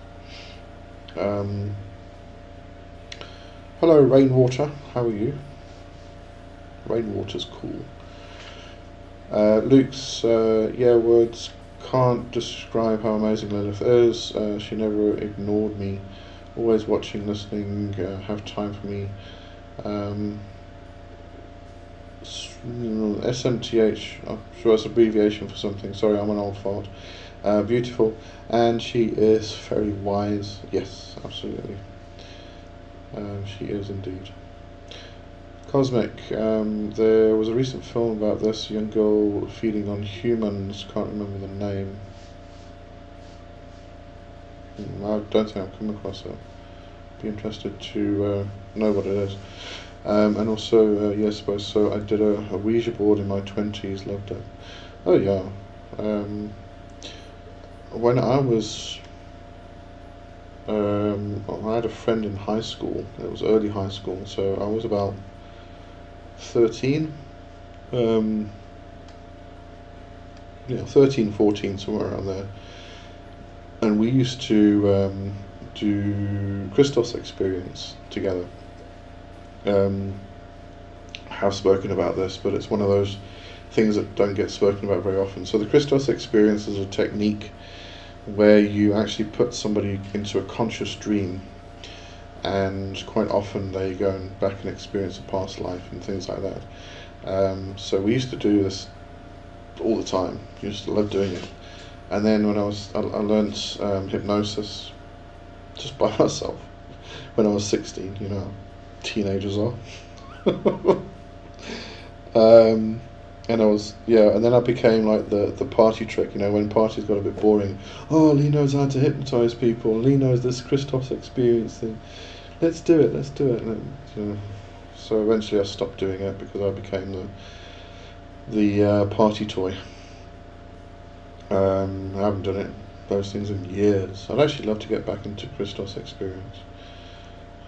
Hello, Rainwater. How are you? Rainwater's cool. Luke's words can't describe how amazing Lilith is. She never ignored me, always watching, listening, have time for me. SMTH, I'm sure it's abbreviation for something. Sorry, I'm an old fart. Beautiful, and she is very wise. Yes, absolutely. She is indeed. Cosmic, there was a recent film about this young girl feeding on humans, can't remember the name. I don't think I've come across it. Be interested to know what it is. And also, yes, so I did a Ouija board in my 20s, loved it. Oh yeah. When I was, I had a friend in high school, it was early high school, so I was about 13, 13, 14, somewhere around there, and we used to do Christos experience together. Have spoken about this, but it's one of those things that don't get spoken about very often. So the Christos experience is a technique where you actually put somebody into a conscious dream, and quite often they go back and experience a past life and things like that. So we used to do this all the time. Used to love doing it. And then when I learned hypnosis just by myself when I was 16. You know, teenagers are. And then I became like the party trick, you know, when parties got a bit boring. Oh, Lee knows how to hypnotise people. Lee knows this Christos experience thing. Let's do it. And, so eventually I stopped doing it because I became the party toy. I haven't done it those things in years. I'd actually love to get back into Christos experience.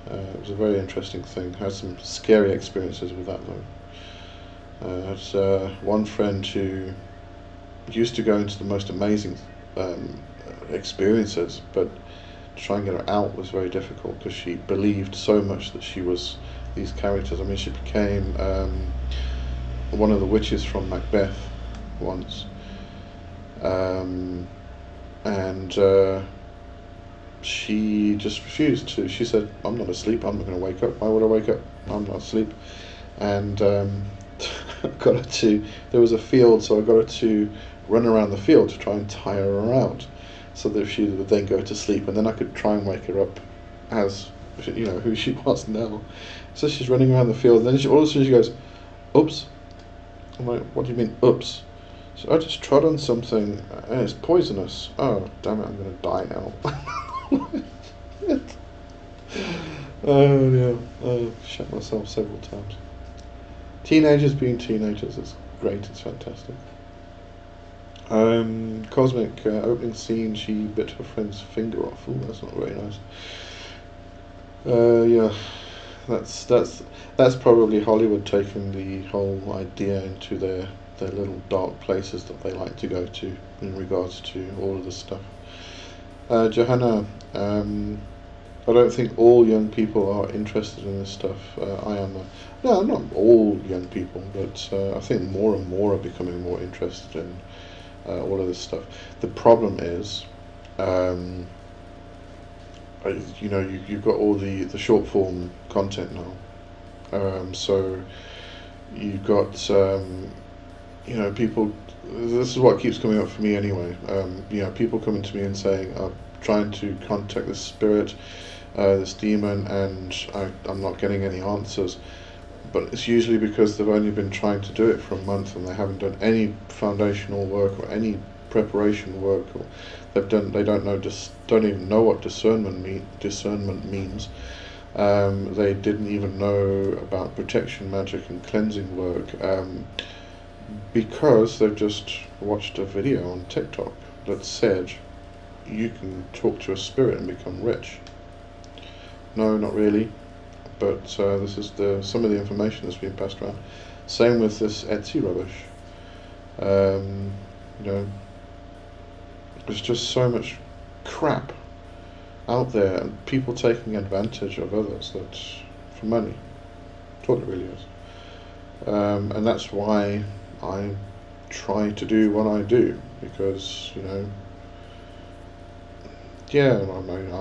It was a very interesting thing. I had some scary experiences with that though. I had one friend who used to go into the most amazing experiences, but to try and get her out was very difficult because she believed so much that she was these characters. I mean, she became one of the witches from Macbeth once, and she just refused to. She said, "I'm not asleep. I'm not going to wake up. Why would I wake up? I'm not asleep." And I got her to. There was a field, so I got her to run around the field to try and tire her out, so that she would then go to sleep, and then I could try and wake her up as who she was now. So she's running around the field, and then all of a sudden she goes, "Oops." I'm like, "What do you mean, oops?" So I just trod on something, and it's poisonous. Oh, damn it, I'm going to die now. Oh, yeah. I shot myself several times. Teenagers being teenagers, it's great, it's fantastic. Cosmic, opening scene, she bit her friend's finger off. Ooh, that's not very nice. Yeah, that's probably Hollywood taking the whole idea into their little dark places that they like to go to in regards to all of this stuff. Johanna, I don't think all young people are interested in this stuff. I am. No, not all young people, but I think more and more are becoming more interested in all of this stuff. The problem is, you've got all the short form content now. So you've got, people. This is what keeps coming up for me anyway. People coming to me and saying, "I'm trying to contact this spirit, this demon, and I'm not getting any answers." But it's usually because they've only been trying to do it for a month and they haven't done any foundational work or any preparation work, or they don't even know what discernment means. They didn't even know about protection magic and cleansing work, because they've just watched a video on TikTok that said you can talk to a spirit and become rich. No, not really. But this is some of the information that's being passed around. Same with this Etsy rubbish. There's just so much crap out there, and people taking advantage of others for money. That's what it really is. And that's why I try to do what I do, because I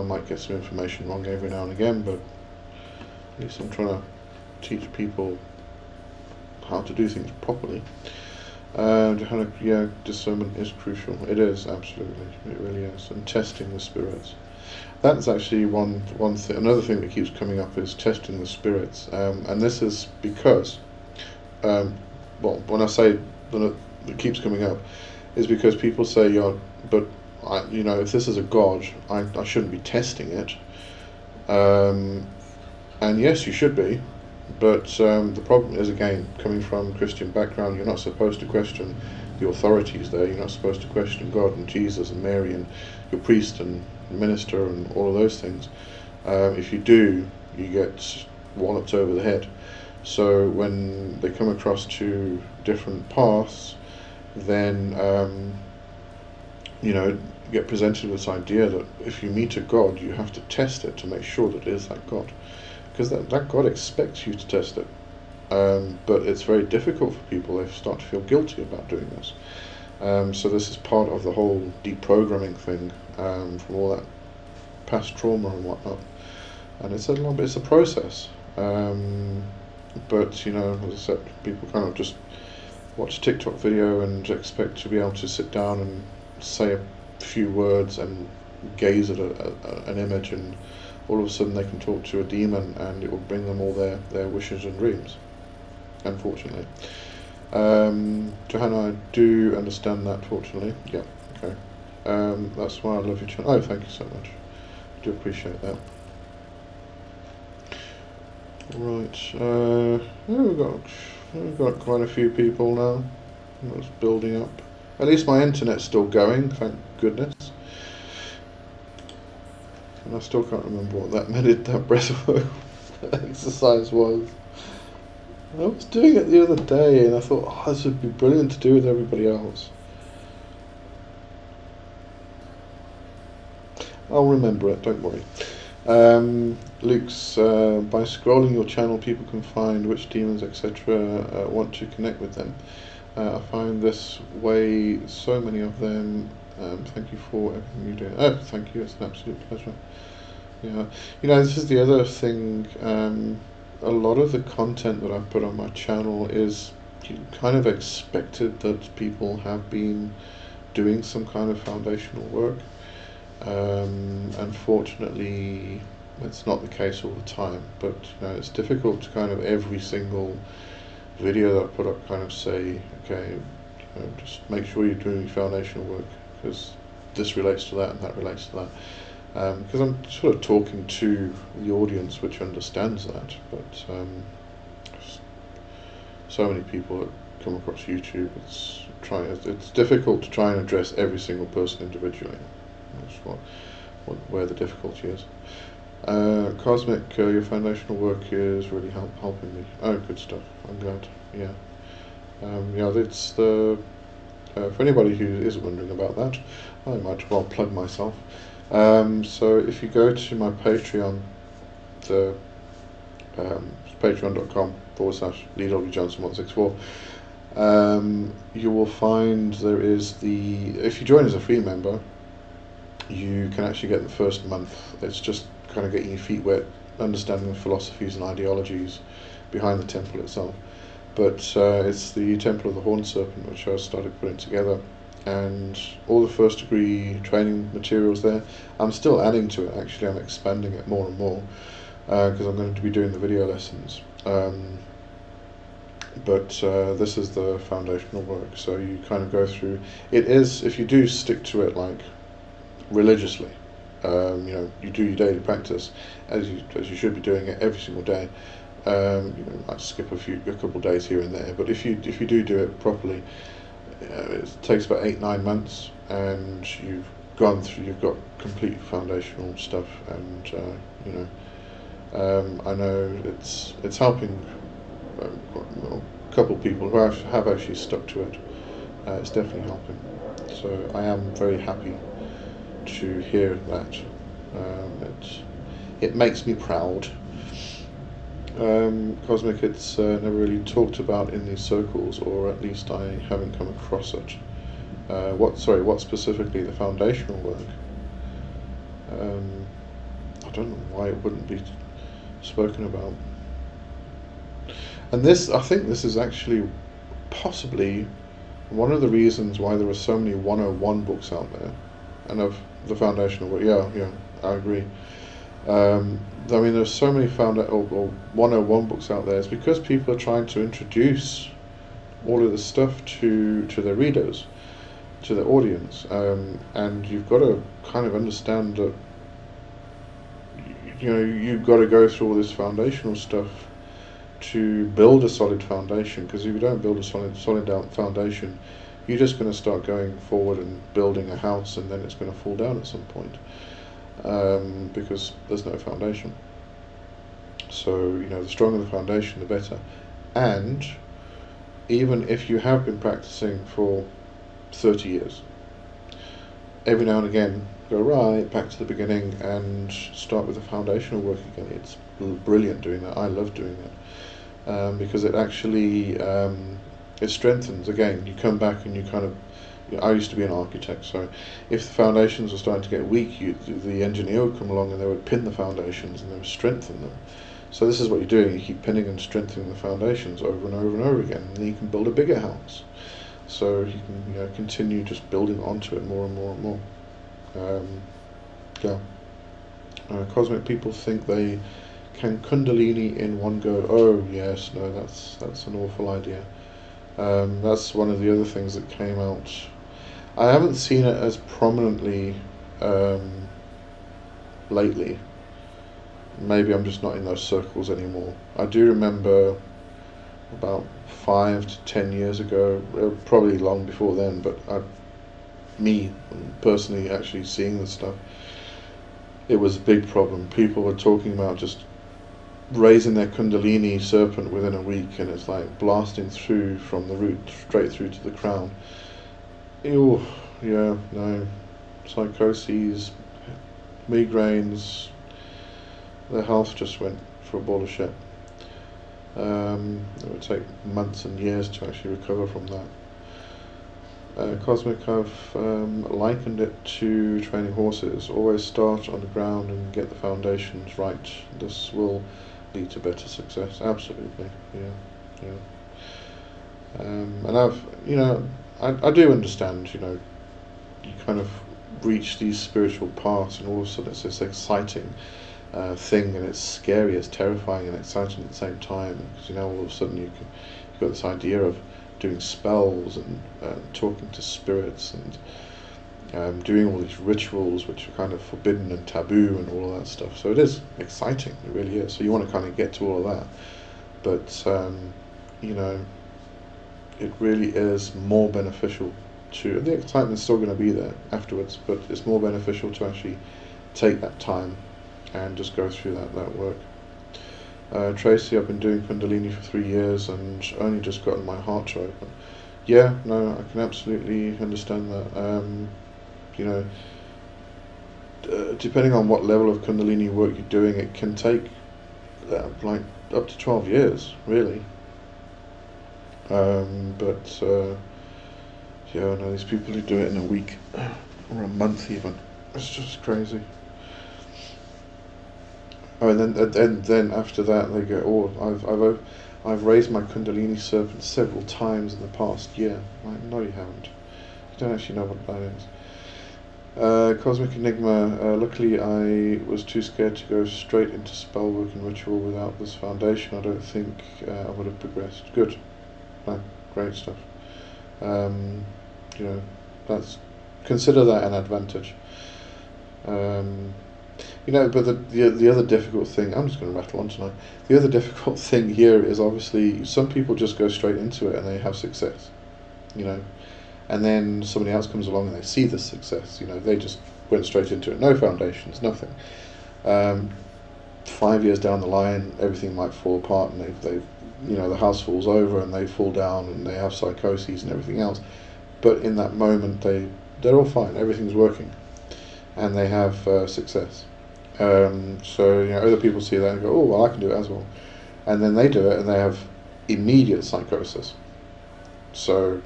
might get some information wrong every now and again, but at least I'm trying to teach people how to do things properly. Discernment is crucial. It is, absolutely. It really is. And testing the spirits. That's actually one thing. Another thing that keeps coming up is testing the spirits. And this is because, when I say that it keeps coming up, is because people say, if this is a god, I shouldn't be testing it. And yes, you should be, but the problem is, again, coming from a Christian background, you're not supposed to question the authorities there. You're not supposed to question God and Jesus and Mary and your priest and minister and all of those things. If you do, you get walloped over the head. So when they come across to different paths, then get presented with this idea that if you meet a God, you have to test it to make sure that it is that God. Because that God expects you to test it. But it's very difficult for people. They start to feel guilty about doing this. So this is part of the whole deprogramming thing, from all that past trauma and whatnot. And it's a process. But as I said, people kind of just watch a TikTok video and expect to be able to sit down and say a few words and gaze at an image, and all of a sudden they can talk to a demon and it will bring them all their wishes and dreams, unfortunately. Johanna, I do understand that, fortunately. Yeah, okay. That's why I love your channel. Oh, thank you so much. I do appreciate that. Right, we've got quite a few people now. It's building up. At least my internet's still going, thank goodness. I still can't remember what that breathwork exercise was. I was doing it the other day and I thought, oh, this would be brilliant to do with everybody else. I'll remember it, don't worry. Luke's, by scrolling your channel, people can find which demons, etc. Want to connect with them. I find this way so many of them. Thank you for everything you do. Oh, thank you, it's an absolute pleasure. Yeah, this is the other thing. A lot of the content that I've put on my channel is kind of expected that people have been doing some kind of foundational work. Unfortunately, it's not the case all the time, but it's difficult to kind of every single video that I put up kind of say, okay, just make sure you're doing foundational work, because this relates to that and that relates to that. Because I'm sort of talking to the audience which understands that, but so many people that come across YouTube, it's difficult to try and address every single person individually. That's where the difficulty is. Cosmic, your foundational work is really helping me. Oh, good stuff. I'm glad. Yeah. It's the for anybody who is wondering about that, I might as well plug myself. So if you go to my Patreon, the patreon.com/LeeWJohnson164, you will find there is if you join as a free member, you can actually get the first month. It's just kind of getting your feet wet, understanding the philosophies and ideologies behind the temple itself. But it's the Temple of the Horned Serpent which I started putting together, and all the first degree training materials there. I'm still adding to it, actually. I'm expanding it more and more, because I'm going to be doing the video lessons. But this is the foundational work, so you kind of go through. It is, if you do stick to it like religiously, you do your daily practice as you should be doing it every single day. Might skip a couple days here and there, but if you do it properly, it takes about 8-9 months, and you've got complete foundational stuff, and I know it's helping a couple of people who have actually stuck to it. It's definitely helping, so I am very happy to hear that. It makes me proud. Cosmic, it's never really talked about in these circles, or at least I haven't come across it. What specifically the foundational work? I don't know why it wouldn't be spoken about. And I think this is actually possibly one of the reasons why there are so many 101 books out there, and of the foundational work. Yeah, I agree. There's so many 101 books out there. It's because people are trying to introduce all of this stuff to their readers, to their audience, and you've got to kind of understand that you've got to go through all this foundational stuff to build a solid foundation. Because if you don't build a solid foundation, you're just going to start going forward and building a house, and then it's going to fall down at some point. Because there's no foundation. So the stronger the foundation, the better. And even if you have been practicing for 30 years, every now and again go right back to the beginning and start with the foundational work again. It's brilliant doing that. I love doing that, because it actually it strengthens. Again, you come back and you kind of, I used to be an architect, so if the foundations were starting to get weak, the engineer would come along and they would pin the foundations and they would strengthen them. So this is what you're doing. You keep pinning and strengthening the foundations over and over and over again, and then you can build a bigger house. So you can continue just building onto it more and more and more. Cosmic people think they can Kundalini in one go. Oh yes, no, that's an awful idea. That's one of the other things that came out. I haven't seen it as prominently lately. Maybe I'm just not in those circles anymore. I do remember about 5 to 10 years ago, probably long before then, but me personally actually seeing the stuff. it was a big problem. People were talking about just raising their Kundalini serpent within a week, and it's like blasting through from the root straight through to the crown. Ew, yeah, no, psychoses, migraines, their health just went for a ball of shit. It would take months and years to actually recover from that. Cosmic, I've likened it to training horses. Always start on the ground and get the foundations right. This will lead to better success. Absolutely, yeah. And I do understand, you kind of reach these spiritual paths, and all of a sudden it's this exciting thing, and it's scary, it's terrifying and exciting at the same time, because all of a sudden you've got this idea of doing spells and talking to spirits and doing all these rituals which are kind of forbidden and taboo and all of that stuff. So it is exciting, it really is. So you want to kind of get to all of that, but it really is more beneficial to, the excitement's still going to be there afterwards, but it's more beneficial to actually take that time and just go through that work. Tracy, I've been doing Kundalini for 3 years and only just gotten my heart to open. Yeah, no, I can absolutely understand that. Depending on what level of Kundalini work you're doing, it can take like up to 12 years, really. These people who do it in a week or a month even, it's just crazy. Oh, and then after that they go, oh, I've raised my Kundalini serpent several times in the past year. Like, no, you haven't. You don't actually know what that is. Cosmic Enigma, luckily I was too scared to go straight into spellwork and ritual without this foundation. I don't think I would have progressed. Good. No, great stuff. Consider that an advantage. But the other difficult thing, I'm just going to rattle on tonight. The other difficult thing here is obviously some people just go straight into it and they have success, and then somebody else comes along and they see the success, they just went straight into it, no foundations, nothing. 5 years down the line, everything might fall apart, and they the house falls over and they fall down and they have psychoses and everything else. But in that moment, they're all fine, everything's working, and they have success. Other people see that and go, oh, well, I can do it as well. And then they do it and they have immediate psychosis. So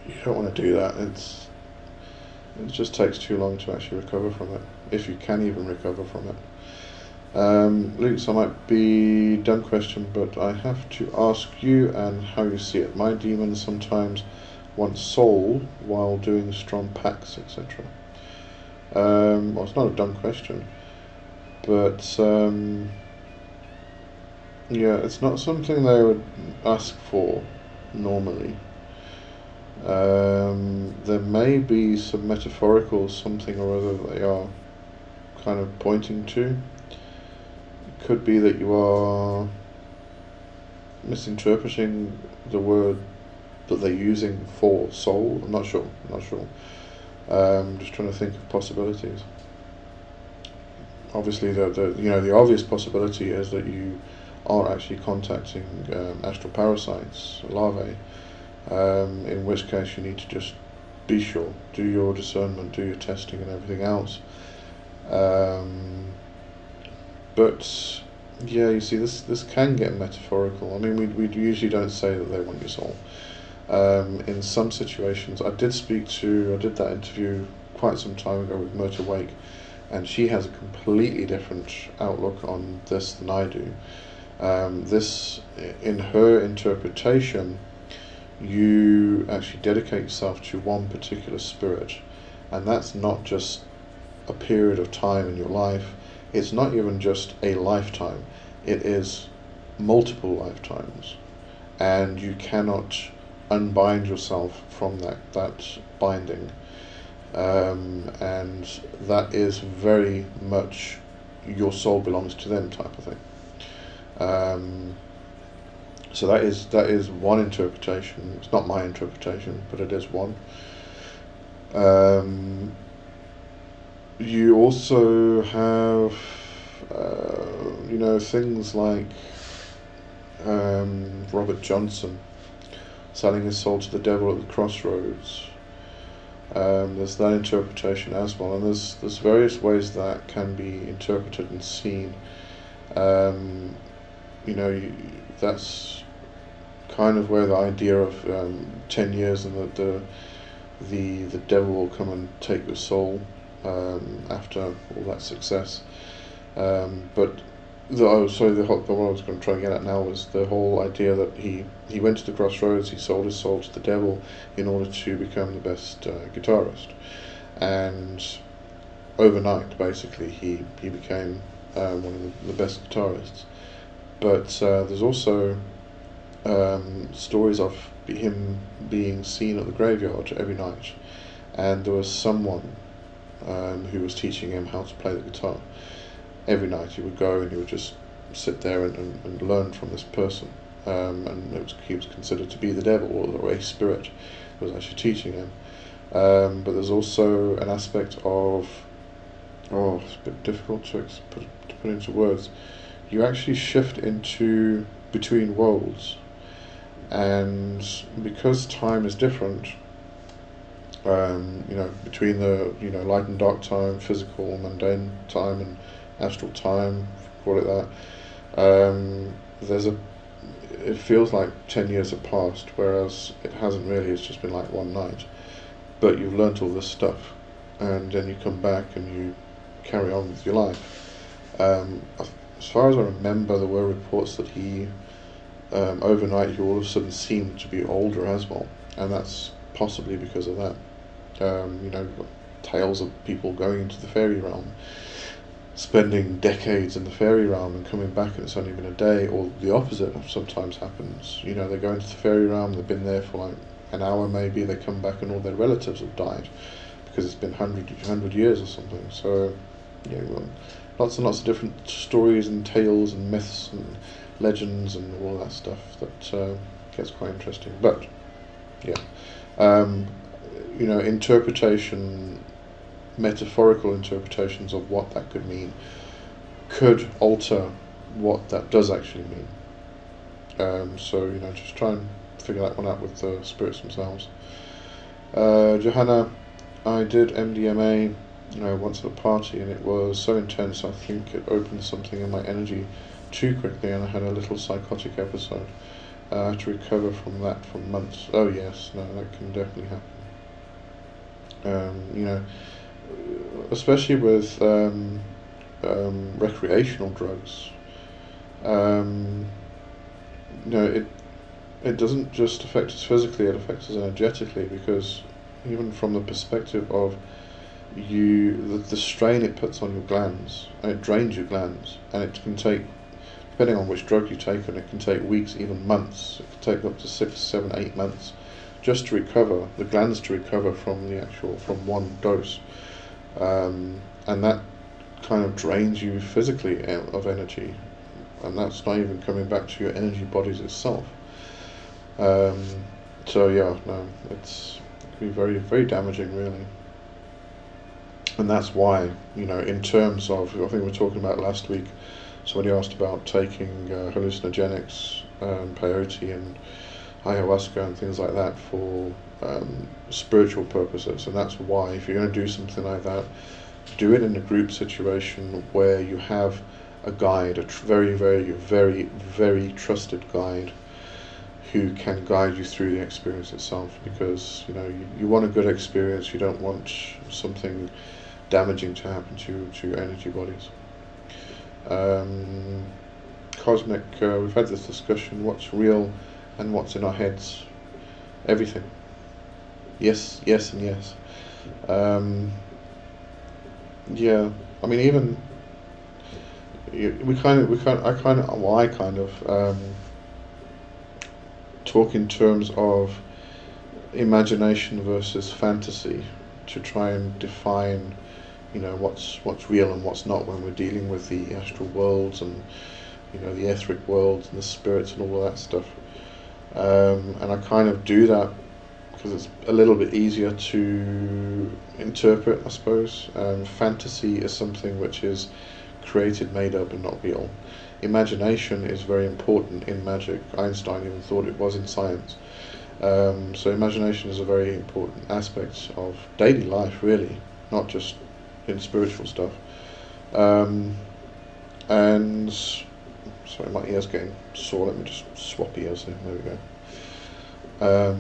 you don't want to do that. It just takes too long to actually recover from it, if you can even recover from it. Luke, so I might be dumb question, but I have to ask you and how you see it. My demons sometimes want soul while doing strong pacts, etc. Well, it's not a dumb question, but it's not something they would ask for normally. There may be some metaphorical something or other that they are kind of pointing to. It could be that you are misinterpreting the word that they're using for soul. I'm not sure. Just trying to think of possibilities. Obviously, the obvious possibility is that you are actually contacting astral parasites, larvae. In which case, you need to just be sure, do your discernment, do your testing, and everything else. But yeah, you see, this can get metaphorical. I mean, we usually don't say that they want your soul. In some situations, I did that interview quite some time ago with Myrta Wake, and she has a completely different outlook on this than I do. This, in her interpretation, you actually dedicate yourself to one particular spirit, and that's not just a period of time in your life. It's not even just a lifetime. It is multiple lifetimes, and you cannot unbind yourself from that binding, and that is very much your soul belongs to them type of thing. So that is one interpretation. It's not my interpretation, but it is one. you also have, things like Robert Johnson selling his soul to the devil at the crossroads. There's that interpretation as well, and there's various ways that can be interpreted and seen. That's kind of where the idea of 10 years and that the devil will come and take your soul after all that success. But what I was going to try and get at now was the whole idea that he went to the crossroads, he sold his soul to the devil in order to become the best guitarist, and overnight basically he became one of the best guitarists. But there's also stories of him being seen at the graveyard every night, and there was someone who was teaching him how to play the guitar. Every night he would go and he would just sit there and learn from this person, and he was considered to be the devil or a spirit who was actually teaching him. But there's also an aspect of, it's a bit difficult to put into words. You actually shift into between worlds, and because time is different, between the light and dark time, physical, mundane time, and astral time, call it that. It feels like 10 years have passed, whereas it hasn't really. It's just been like one night. But you've learnt all this stuff, and then you come back and you carry on with your life. As far as I remember, there were reports that he, overnight, he all of a sudden seemed to be older as well, and that's possibly because of that. We've got tales of people going into the fairy realm, spending decades in the fairy realm and coming back and it's only been a day, or the opposite sometimes happens. They go into the fairy realm, they've been there for like an hour maybe, they come back and all their relatives have died because it's been 100 years or something. So lots and lots of different stories and tales and myths and legends and all that stuff that gets quite interesting. But interpretation, metaphorical interpretations of what that could mean could alter what that does actually mean. Just try and figure that one out with the spirits themselves. Johanna, I did MDMA once at a party, and it was so intense I think it opened something in my energy too quickly, and I had a little psychotic episode. I had to recover from that for months. Oh yes, no, that can definitely happen. Especially with recreational drugs. It doesn't just affect us physically, it affects us energetically, because even from the perspective of the strain it puts on your glands, and it drains your glands, and it can take, depending on which drug you take, and it can take weeks, even months. It can take up to 6, 7, 8 months just to recover, the glands to recover from one dose. And that kind of drains you physically of energy, and that's not even coming back to your energy bodies itself. It can be very, very damaging, really. And that's why, in terms of, I think we were talking about last week, somebody asked about taking hallucinogenics, peyote and ayahuasca and things like that for spiritual purposes. And that's why, if you're going to do something like that, do it in a group situation where you have a guide, a very, very, very, very trusted guide who can guide you through the experience itself, because you want a good experience. You don't want something damaging to happen to your energy bodies. Cosmic, we've had this discussion, what's real and what's in our heads. Everything. Yes, yes, and yes. I mean, even I kind of talk in terms of imagination versus fantasy to try and define, what's real and what's not when we're dealing with the astral worlds and the etheric worlds and the spirits and all of that stuff. And I kind of do that because it's a little bit easier to interpret, I suppose. Fantasy is something which is created, made up, and not real. Imagination is very important in magic. Einstein even thought it was in science. So imagination is a very important aspect of daily life, really, not just in spiritual stuff. And sorry, my ear's getting sore. Let me just swap ears here. There we go.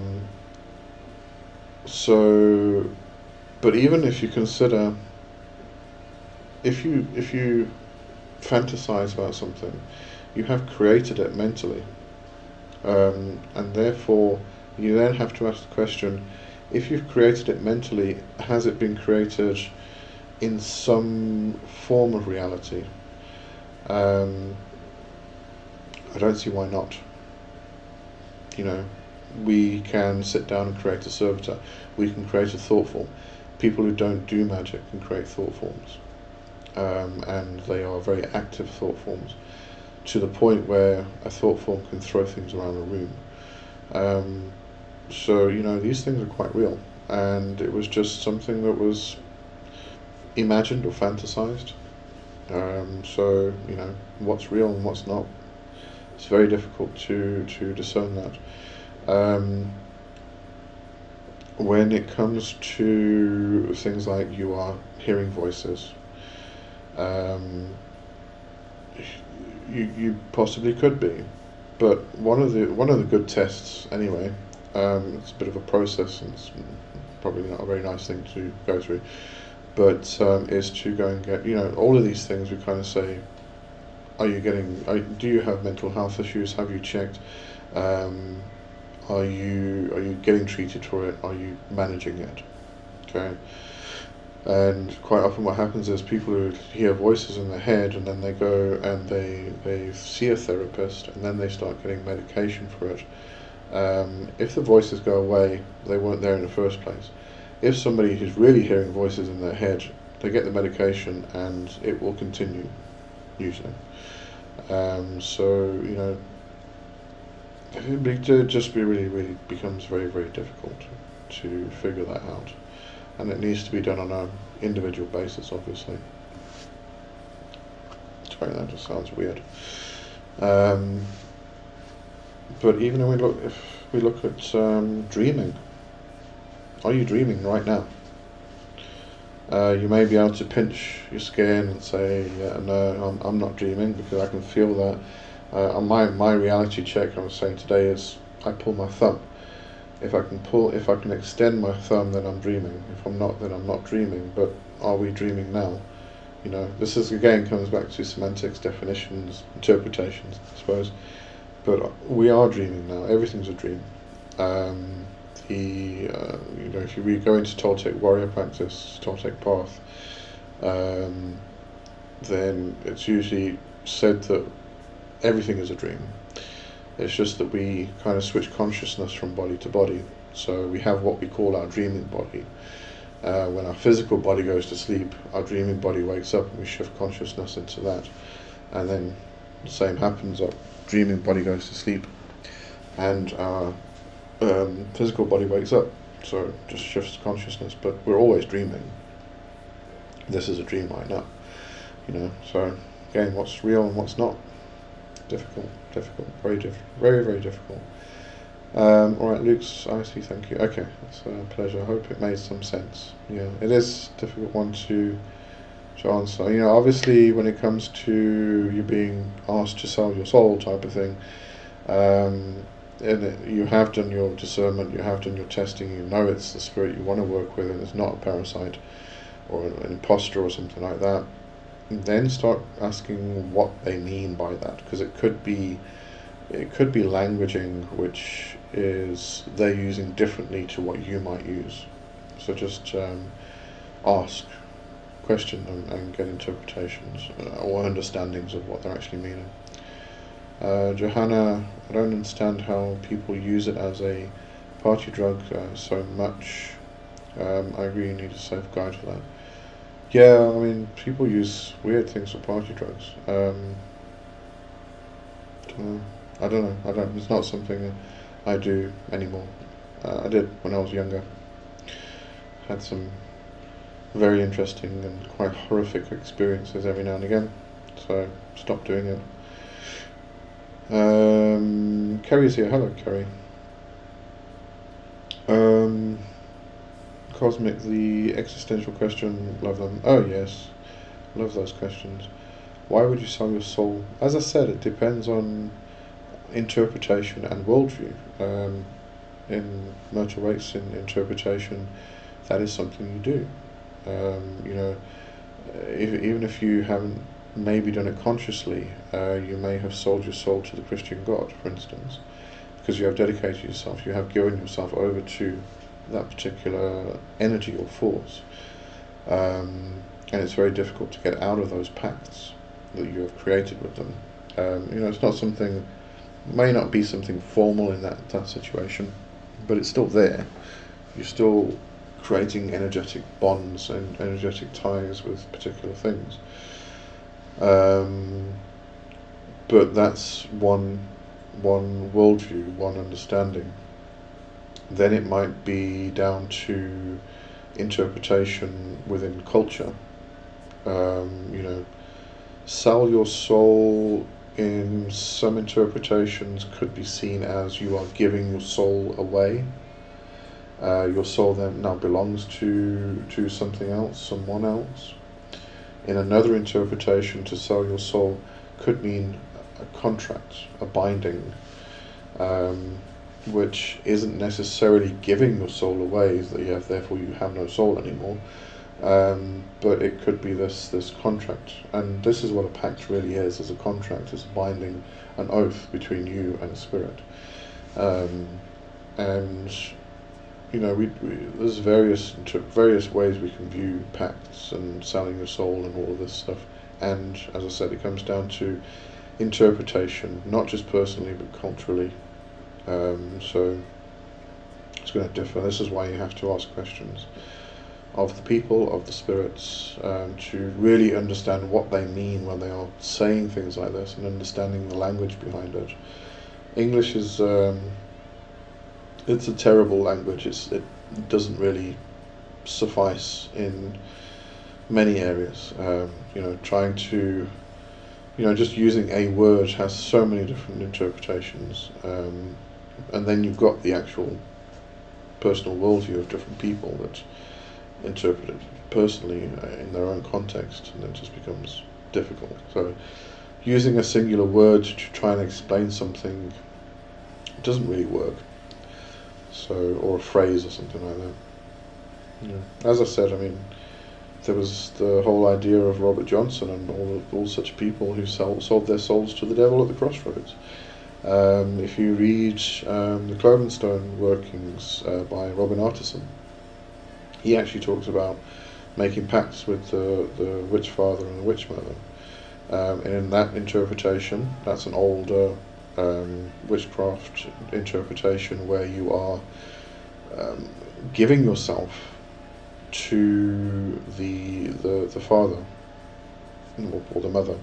So, but even if you consider, if you fantasize about something, you have created it mentally, and therefore you then have to ask the question: if you've created it mentally, has it been created in some form of reality? I don't see why not. You know, we can sit down and create a servitor. We can create a thought form. People who don't do magic can create thought forms, and they are very active thought forms, to the point where a thought form can throw things around a room. So, you know, these things are quite real, and it was just something that was imagined or fantasized. So, you know, what's real and what's not, it's very difficult to discern that. When it comes to things like you are hearing voices, you possibly could be, but one of the good tests anyway, it's a bit of a process, and it's probably not a very nice thing to go through, but is to go and get, you know, all of these things. We kind of say, do you have mental health issues? Have you checked? Are you getting treated for it? Are you managing it? Okay. And quite often what happens is people who hear voices in their head, and then they go and they see a therapist, and then they start getting medication for it. If the voices go away, they weren't there in the first place. If somebody who's really hearing voices in their head, they get the medication and it will continue, usually. So, you know, it just really becomes very, very difficult to figure that out. And it needs to be done on an individual basis, obviously. Sorry, that just sounds weird. But even if we look at dreaming, are you dreaming right now? You may be able to pinch your skin and say, yeah, no, I'm not dreaming, because I can feel that. On my reality check, I was saying today, is I pull my thumb. If I can extend my thumb, then I'm dreaming. If I'm not, then I'm not dreaming. But are we dreaming now? You know, this is again comes back to semantics, definitions, interpretations, I suppose. But we are dreaming now. Everything's a dream. You know, if you go into Toltec warrior practice, Toltec path, then it's usually said that everything is a dream. It's just that we kind of switch consciousness from body to body. So we have what we call our dreaming body. When our physical body goes to sleep, our dreaming body wakes up, and we shift consciousness into that. And then the same happens, our dreaming body goes to sleep, and our physical body wakes up. So it just shifts consciousness, but we're always dreaming. This is a dream right now. You know, so again, what's real and what's not? Difficult, very difficult. Alright, Luke's IC, thank you. Okay, that's a pleasure. I hope it made some sense. Yeah, it is a difficult one to answer. You know, obviously when it comes to you being asked to sell your soul type of thing, and you have done your discernment, you have done your testing, you know it's the spirit you want to work with, and it's not a parasite or an imposter or something like that. And then start asking what they mean by that, because it could be languaging which is they're using differently to what you might use. So just ask, question, and get interpretations or understandings of what they're actually meaning. Johanna, I don't understand how people use it as a party drug so much. I agree, you need a safeguard for that. Yeah, I mean, people use weird things for party drugs. I don't know. It's not something I do anymore. I did when I was younger. Had some very interesting and quite horrific experiences every now and again, so stopped doing it. Kerry's here. Hello, Kerry. Cosmic, the existential question, love them. Oh yes, love those questions. Why would you sell your soul? As I said, it depends on interpretation and worldview. In Myrtle Waite's interpretation, that is something you do. Even if you haven't maybe done it consciously, you may have sold your soul to the Christian God, for instance, because you have dedicated yourself, you have given yourself over to that particular energy or force, and it's very difficult to get out of those pacts that you have created with them. It's not something, may not be something formal in that situation, but it's still there. You're still creating energetic bonds and energetic ties with particular things. But that's one worldview, one understanding. Then it might be down to interpretation within culture. Sell your soul in some interpretations could be seen as you are giving your soul away. Your soul then now belongs to something else, someone else. In another interpretation, to sell your soul could mean a contract, a binding, which isn't necessarily giving your soul away, therefore you have no soul anymore, but it could be this contract. And this is what a pact really is a contract. It's a binding, an oath between you and a spirit. There's various ways we can view pacts and selling your soul and all of this stuff. And as I said, it comes down to interpretation, not just personally but culturally. So it's going to differ. This is why you have to ask questions of the people, of the spirits, to really understand what they mean when they are saying things like this, and understanding the language behind it. English is it's a terrible language. It doesn't really suffice in many areas. Trying to, just using a word has so many different interpretations, and then you've got the actual personal worldview of different people that interpret it personally in their own context, and it just becomes difficult. So using a singular word to try and explain something doesn't really work. Or a phrase or something like that. As I said, there was the whole idea of Robert Johnson and all such people who sold their souls to the devil at the crossroads. If you read the Covenstead workings by Robin Artisan, he actually talks about making pacts with the witch father and the witch mother. And in that interpretation, that's an older witchcraft interpretation where you are giving yourself to the father or the mother,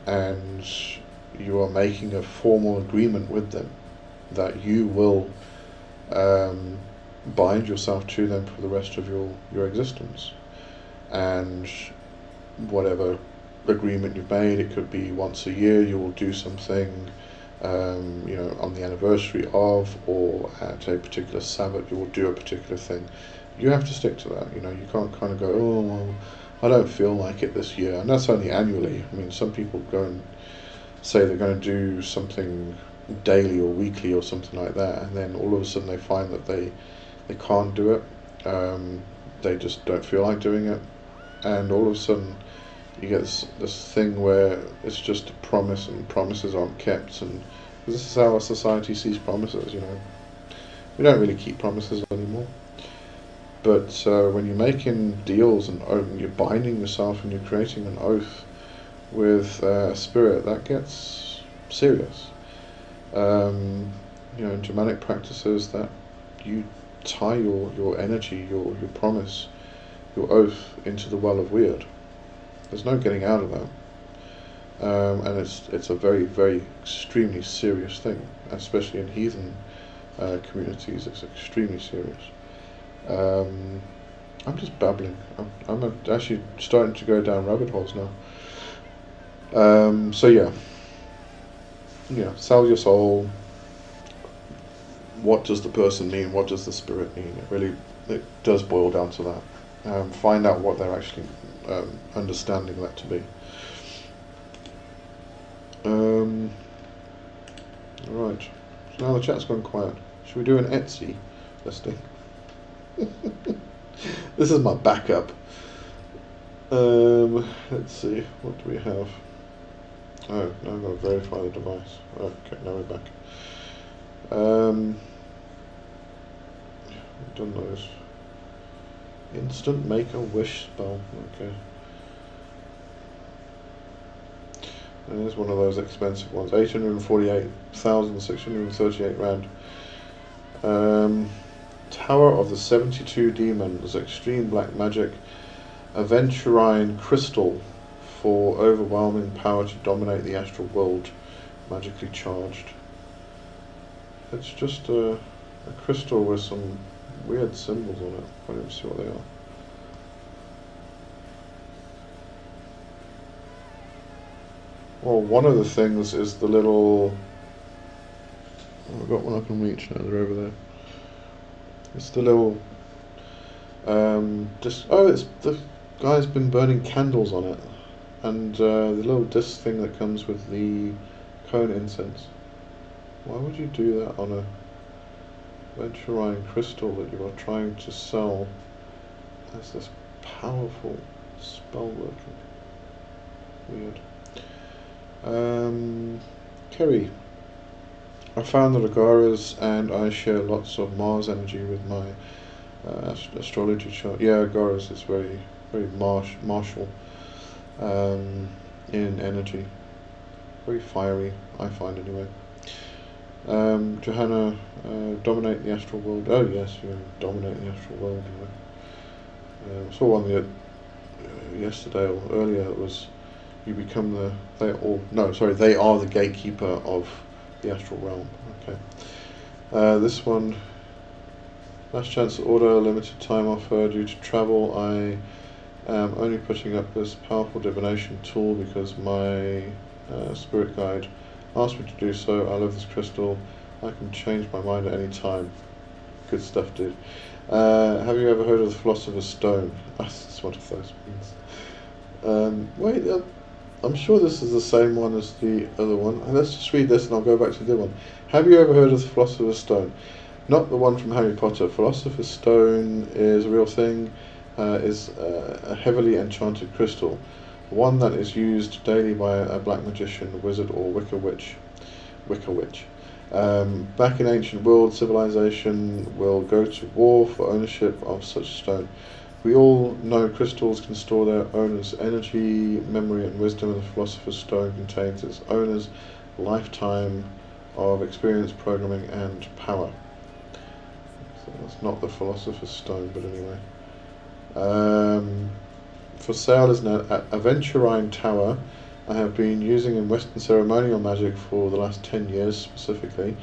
and you are making a formal agreement with them that you will bind yourself to them for the rest of your existence. And whatever agreement you've made, it could be once a year you will do something, on the anniversary of, or at a particular Sabbath you will do a particular thing. You have to stick to that. You can't kind of go, oh well, I don't feel like it this year, and that's only annually. Some people go and say they're going to do something daily or weekly or something like that, and then all of a sudden they find that they can't do it. They just don't feel like doing it, and all of a sudden you get this thing where it's just a promise, and promises aren't kept, and this is how our society sees promises. We don't really keep promises anymore. But when you're making deals and you're binding yourself and you're creating an oath with a spirit, that gets serious. In Germanic practices, that you tie your energy, your promise, your oath into the well of weird. There's no getting out of that. And it's a very, very extremely serious thing, especially in heathen communities. It's extremely serious. I'm just babbling. I'm actually starting to go down rabbit holes now. So yeah, sell your soul. What does the person mean? What does the spirit mean? It does boil down to that. Find out what they're actually understanding that to be. Right. So now the chat's gone quiet. Should we do an Etsy listing? This is my backup. Let's see. What do we have? Oh, now I've got to verify the device. Okay, now we're back. We've done those. Instant make a wish spell. Okay. And here's one of those expensive ones. 848,638 rand. Tower of the 72 Demons. Extreme black magic. Aventurine crystal for overwhelming power to dominate the astral world. Magically charged. It's just a crystal with some weird symbols on it. I can't even see what they are. Well, one of the things is the little... Oh, I've got one I can reach now, they're over there. It's the little... it's the guy's been burning candles on it. And the little disc thing that comes with the cone incense. Why would you do that on a Venturine crystal that you are trying to sell as this powerful spell working? Weird. Kerry. I found the Agaras and I share lots of Mars energy with my astrology chart. Yeah, Agaras is very, very martial in energy. Very fiery, I find anyway. Johanna, dominate the astral world. Oh yes, you dominate the astral world. Saw one yesterday or earlier. It was you become they are the gatekeeper of the astral realm. Okay. This one, last chance to order, limited time offer due to travel. I am only putting up this powerful divination tool because my spirit guide asked me to do so. I love this crystal. I can change my mind at any time. Good stuff, dude. Have you ever heard of the Philosopher's Stone? That's what those means. I'm sure this is the same one as the other one. Let's just read this and I'll go back to the other one. Have you ever heard of the Philosopher's Stone? Not the one from Harry Potter. Philosopher's Stone is a real thing. Is a heavily enchanted crystal. One that is used daily by a black magician, wizard, or Wicca witch. Back in ancient world, civilization will go to war for ownership of such stone. We all know crystals can store their owner's energy, memory, and wisdom, and the Philosopher's Stone contains its owner's lifetime of experience, programming, and power. So that's not the Philosopher's Stone, but anyway. For sale is an Aventurine Tower. I have been using in Western ceremonial magic for the last 10 years specifically.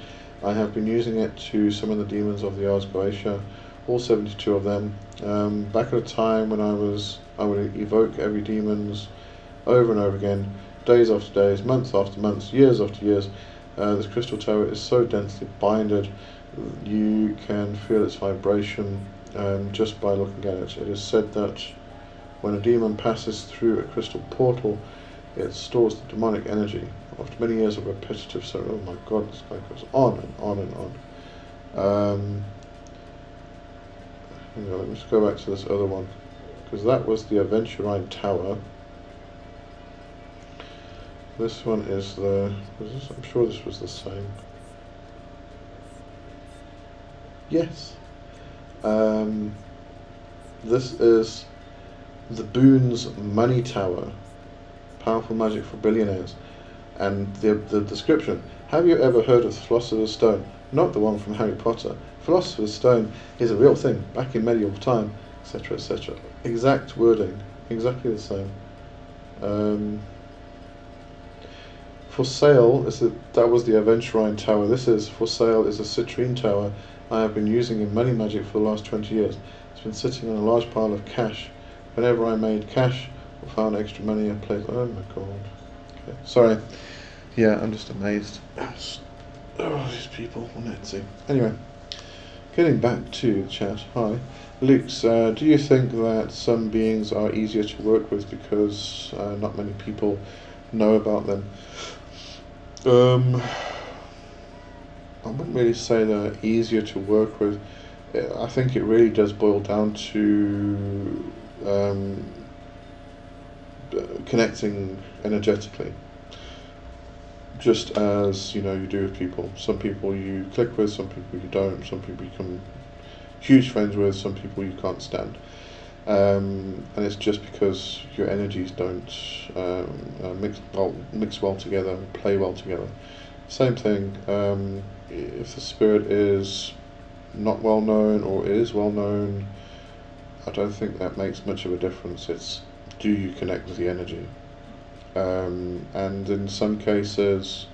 I have been using it to summon the demons of the Ars Goetia, all 72 of them. Back at a time when I would evoke every demons over and over again, days after days, months after months, years after years. This crystal tower is so densely binded, you can feel its vibration just by looking at it. It is said that when a demon passes through a crystal portal, it stores the demonic energy. After many years of repetitive oh my god, this guy goes on and on and on. Let me just go back to this other one, because that was the Aventurine Tower. This one is I'm sure this was the same. Yes. This is the Boons Money Tower. Powerful magic for billionaires. And the description. Have you ever heard of the Philosopher's Stone? Not the one from Harry Potter. Philosopher's Stone is a real thing, back in medieval time, etc., etc. Exact wording, exactly the same. For sale is that was the Aventurine Tower. This is for sale is a citrine tower I have been using in money magic for the last 20 years. It's been sitting on a large pile of cash. Whenever I made cash or found extra money, I placed. Oh my god. Okay. Sorry. Yeah, I'm just amazed. Oh, these people on Etsy. Anyway, getting back to the chat. Hi. Luke's, do you think that some beings are easier to work with because not many people know about them? I wouldn't really say they're easier to work with. I think it really does boil down to connecting energetically, just as you do with people. Some people you click with, some people you don't. Some people you become huge friends with, some people you can't stand. And it's just because your energies don't mix well together, play well together. Same thing. If the spirit is not well known or is well known, I don't think that makes much of a difference. It's, do you connect with the energy? And in some cases,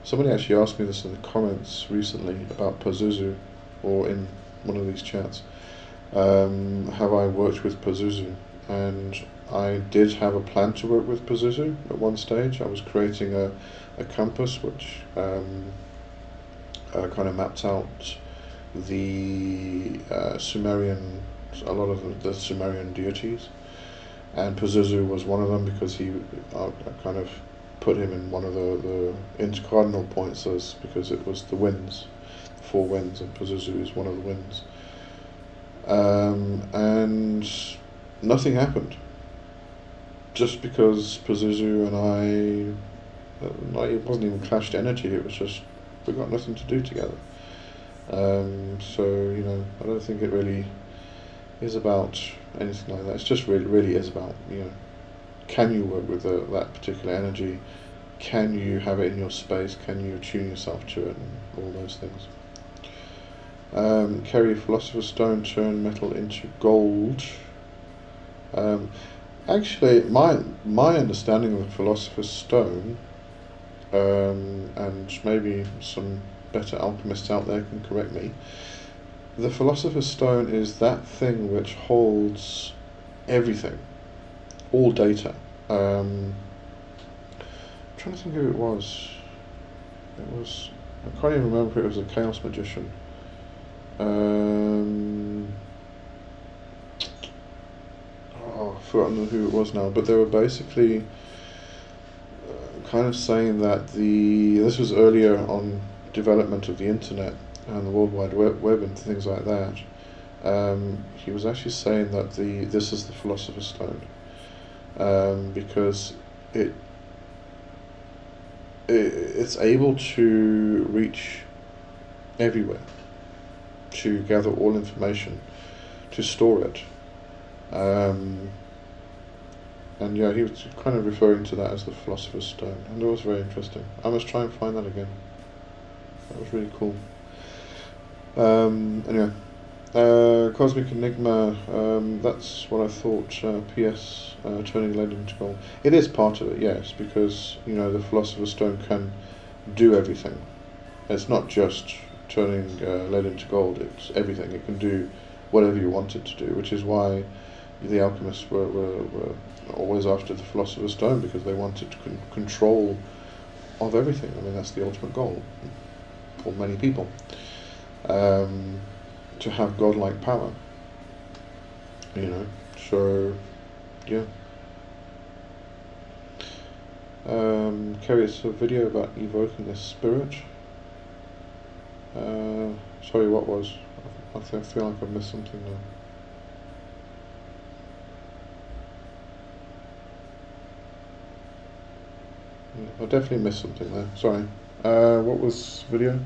somebody actually asked me this in the comments recently about Pazuzu, or in one of these chats. Have I worked with Pazuzu? And I did have a plan to work with Pazuzu at one stage. I was creating a compass which kind of mapped out the Sumerian, a lot of the Sumerian deities, and Pazuzu was one of them, because I kind of put him in one of the intercardinal points, because it was the winds, 4 winds, and Pazuzu is one of the winds. And nothing happened, just because Pazuzu and I, it wasn't even clashed energy, it was just, we got nothing to do together. So, I don't think it really is about anything like that. It's just really is about, can you work with that particular energy? Can you have it in your space? Can you attune yourself to it, and all those things? Carry Philosopher's Stone, turn metal into gold. Actually, my understanding of the Philosopher's Stone, and maybe some better alchemists out there can correct me, the Philosopher's Stone is that thing which holds everything, all data. I'm trying to think who it was. I can't even remember if it was a Chaos Magician. I've forgotten who it was now, but they were basically kind of saying that this was earlier on development of the internet and the World Wide Web and things like that. He was actually saying that this is the Philosopher's Stone, because it's able to reach everywhere, to gather all information, to store it. And yeah, he was kind of referring to that as the Philosopher's Stone, and it was very interesting. I must try and find that again. That was really cool. Anyway, Cosmic Enigma, that's what I thought. P.S. Turning lead into gold. It is part of it, yes, because the Philosopher's Stone can do everything. It's not just turning lead into gold, it's everything. It can do whatever you want it to do, which is why the alchemists were always after the Philosopher's Stone, because they wanted control of everything. I mean, that's the ultimate goal for many people, to have godlike power, so yeah. Kerry, it's a video about evoking a spirit. Sorry, what was? I feel like I've missed something now. I definitely missed something there. Sorry. What was video?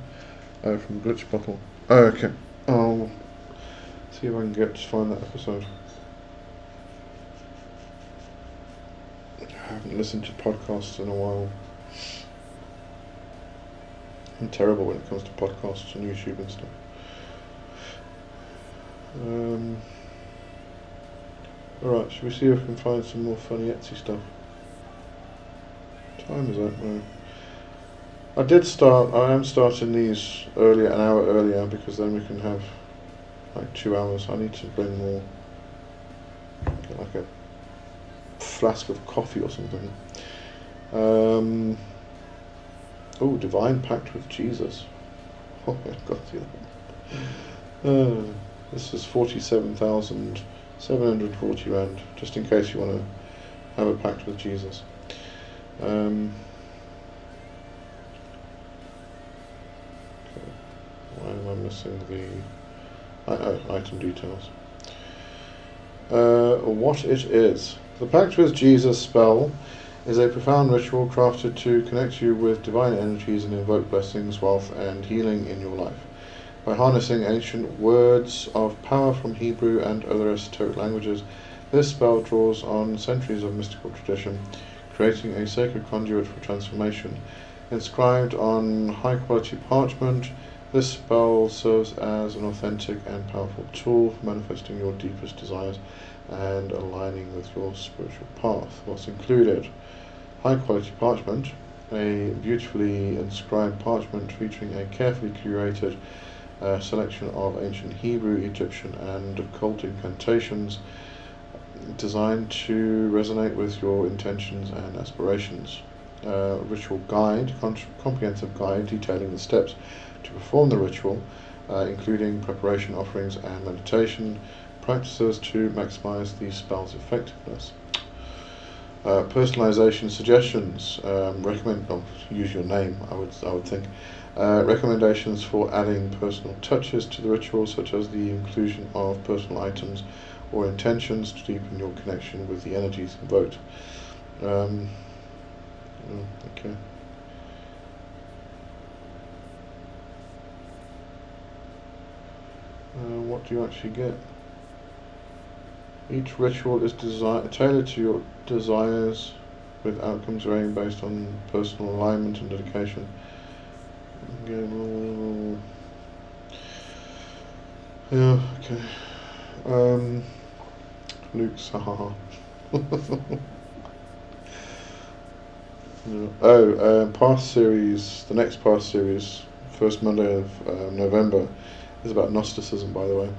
From Glitch Bottle. Oh, okay. I'll see if I can find that episode. I haven't listened to podcasts in a while. I'm terrible when it comes to podcasts and YouTube and stuff. Alright, should we see if we can find some more funny Etsy stuff? Time is up now. I am starting these earlier, an hour earlier, because then we can have like 2 hours. I need to bring more, get like a flask of coffee or something. Oh, Divine Pact with Jesus. Oh, I've got to do that. This is 47,740 rand, just in case you want to have a pact with Jesus. Okay. Why am I missing the item details? What it is. The Pact with Jesus spell is a profound ritual crafted to connect you with divine energies and invoke blessings, wealth, and healing in your life. By harnessing ancient words of power from Hebrew and other esoteric languages, this spell draws on centuries of mystical tradition, creating a sacred conduit for transformation. Inscribed on high-quality parchment, this spell serves as an authentic and powerful tool for manifesting your deepest desires and aligning with your spiritual path. What's included? High-quality parchment, a beautifully inscribed parchment featuring a carefully curated selection of ancient Hebrew, Egyptian, and occult incantations designed to resonate with your intentions and aspirations. Ritual guide, comprehensive guide detailing the steps to perform the ritual, including preparation, offerings, and meditation practices to maximize the spell's effectiveness. Personalization suggestions. Use your name. I would think. Recommendations for adding personal touches to the ritual, such as the inclusion of personal items or intentions to deepen your connection with the energies invoked. Okay. What do you actually get? Each ritual is tailored to your desires, with outcomes varying based on personal alignment and dedication. Yeah, okay. Luke's, haha. Past series, the next past series, first Monday of November, is about Gnosticism, by the way.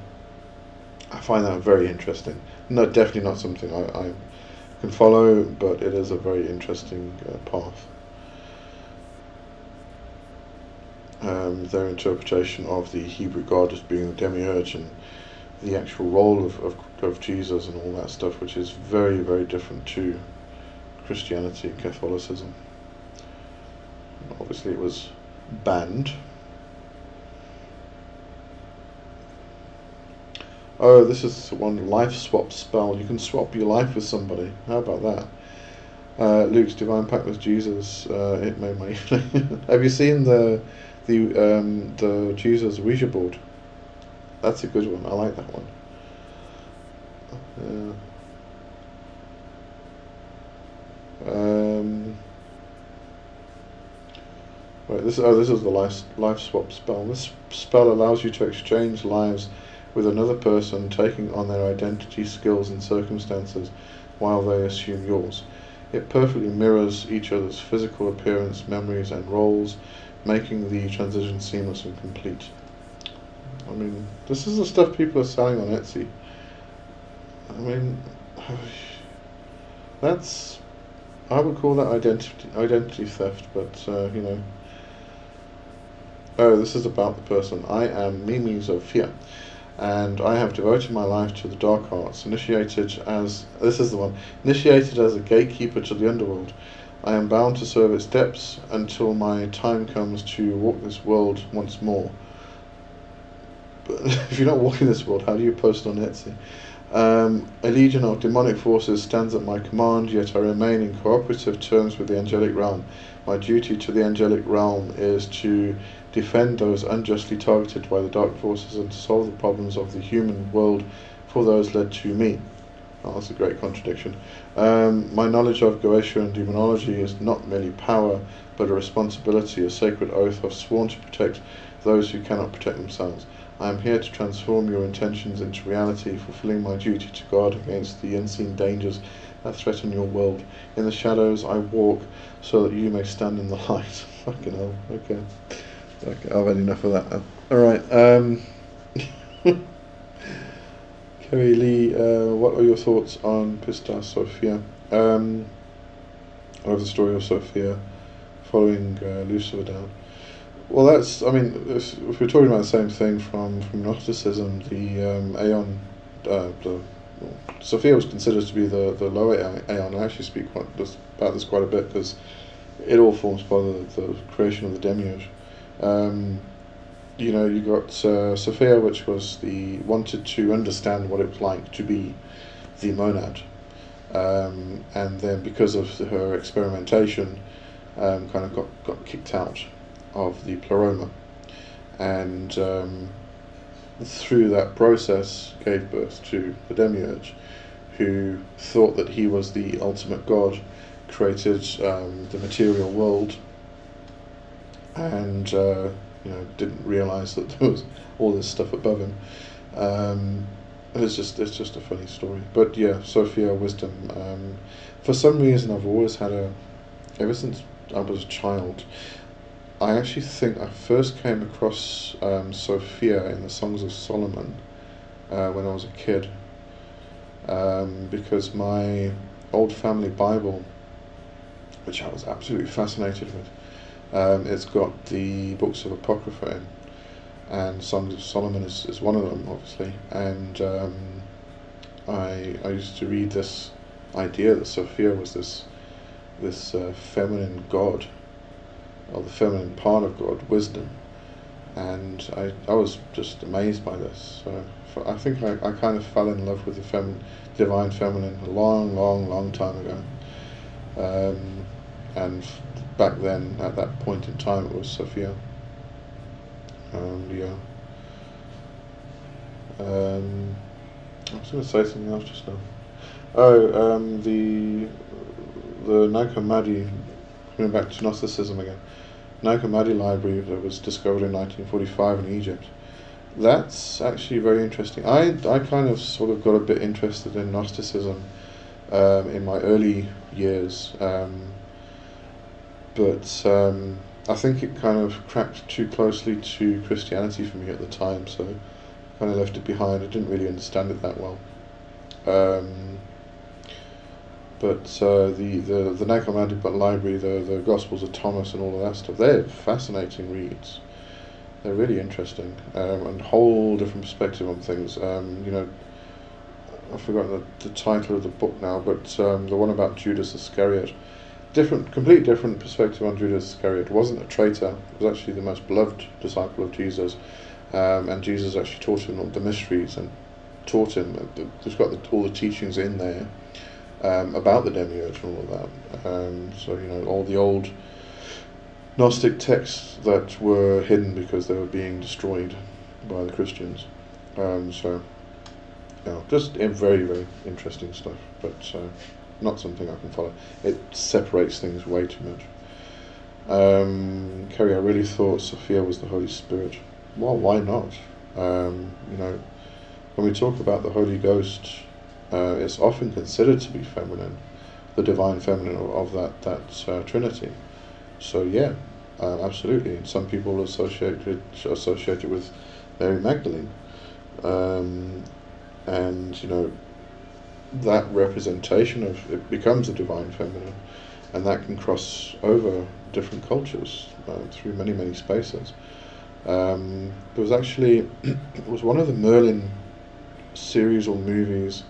I find that very interesting. No, definitely not something I can follow, but it is a very interesting path. Their interpretation of the Hebrew God as being the demiurge and the actual role of Jesus and all that stuff, which is very, very different to Christianity and Catholicism. Obviously it was banned. Oh, this is one life swap spell. You can swap your life with somebody. How about that? Luke's Divine Pact with Jesus. It made my evening. Have you seen the Jesus Ouija board? That's a good one. I like that one. Right. This is the life swap spell. This spell allows you to exchange lives with another person, taking on their identity, skills, and circumstances while they assume yours. It perfectly mirrors each other's physical appearance, memories, and roles, making the transition seamless and complete. I mean, this is the stuff people are selling on Etsy. I mean, I would call that identity theft, but you know. Oh, this is about the person. I am Mimi Zofia, and I have devoted my life to the dark arts, initiated as a gatekeeper to the underworld. I am bound to serve its depths until my time comes to walk this world once more. But if you're not walking this world, how do you post on Etsy? A legion of demonic forces stands at my command, yet I remain in cooperative terms with the angelic realm. My duty to the angelic realm is to defend those unjustly targeted by the dark forces and to solve the problems of the human world for those led to me. Oh, that's a great contradiction. My knowledge of Goetia and demonology is not merely power, but a responsibility, a sacred oath I've sworn to protect those who cannot protect themselves. I am here to transform your intentions into reality, fulfilling my duty to guard against the unseen dangers I threaten your world. In the shadows I walk, so that you may stand in the light. Fucking hell. Okay. I've had enough of that now. Alright, Kerry Lee, what are your thoughts on Pistis Sophia? Of the story of Sophia following Lucifer down. Well, that's, I mean, if we're talking about the same thing from Gnosticism, the Aeon, Sophia was considered to be the lower Aeon. I actually speak about this quite a bit because it all forms part of the creation of the demiurge. You know, you got Sophia, which was wanted to understand what it was like to be the monad, and then because of her experimentation, kind of got kicked out of the pleroma, and through that process gave birth to the demiurge, who thought that he was the ultimate god, created the material world, and didn't realise that there was all this stuff above him. It's just a funny story. But yeah, Sophia, wisdom. For some reason, I've always had ever since I was a child, I actually think I first came across Sophia in the Songs of Solomon when I was a kid, because my old family Bible, which I was absolutely fascinated with, it's got the books of Apocrypha in, and Songs of Solomon is one of them, obviously, and I used to read this idea that Sophia was this feminine god, or the feminine part of God, wisdom, and I was just amazed by this. So I think I kind of fell in love with the divine feminine a long time ago, and back then, at that point in time, it was Sophia. Yeah. I was going to say something else just now. The Nag Hammadi, coming back to Gnosticism again, Nag Hammadi library that was discovered in 1945 in Egypt. That's actually very interesting. I kind of sort of got a bit interested in Gnosticism in my early years, but I think it kind of cracked too closely to Christianity for me at the time, so I kind of left it behind. I didn't really understand it that well. But the Nag Hammadi library, the Gospels of Thomas and all of that stuff, they're fascinating reads. They're really interesting, and a whole different perspective on things. I've forgotten the title of the book now, but the one about Judas Iscariot. Completely different perspective on Judas Iscariot. It wasn't a traitor. It was actually the most beloved disciple of Jesus, and Jesus actually taught him all the mysteries and taught him. There's got all the teachings in there about the demiurge and all of that. So all the old Gnostic texts that were hidden because they were being destroyed by the Christians. Just very, very interesting stuff, but not something I can follow. It separates things way too much. Kerry, I really thought Sophia was the Holy Spirit. Well, why not? When we talk about the Holy Ghost, it's often considered to be feminine, the divine feminine of that Trinity. So yeah, absolutely. Some people associate it with Mary Magdalene, and that representation of it becomes a divine feminine, and that can cross over different cultures through many spaces. There was actually it was one of the Merlin series or movies.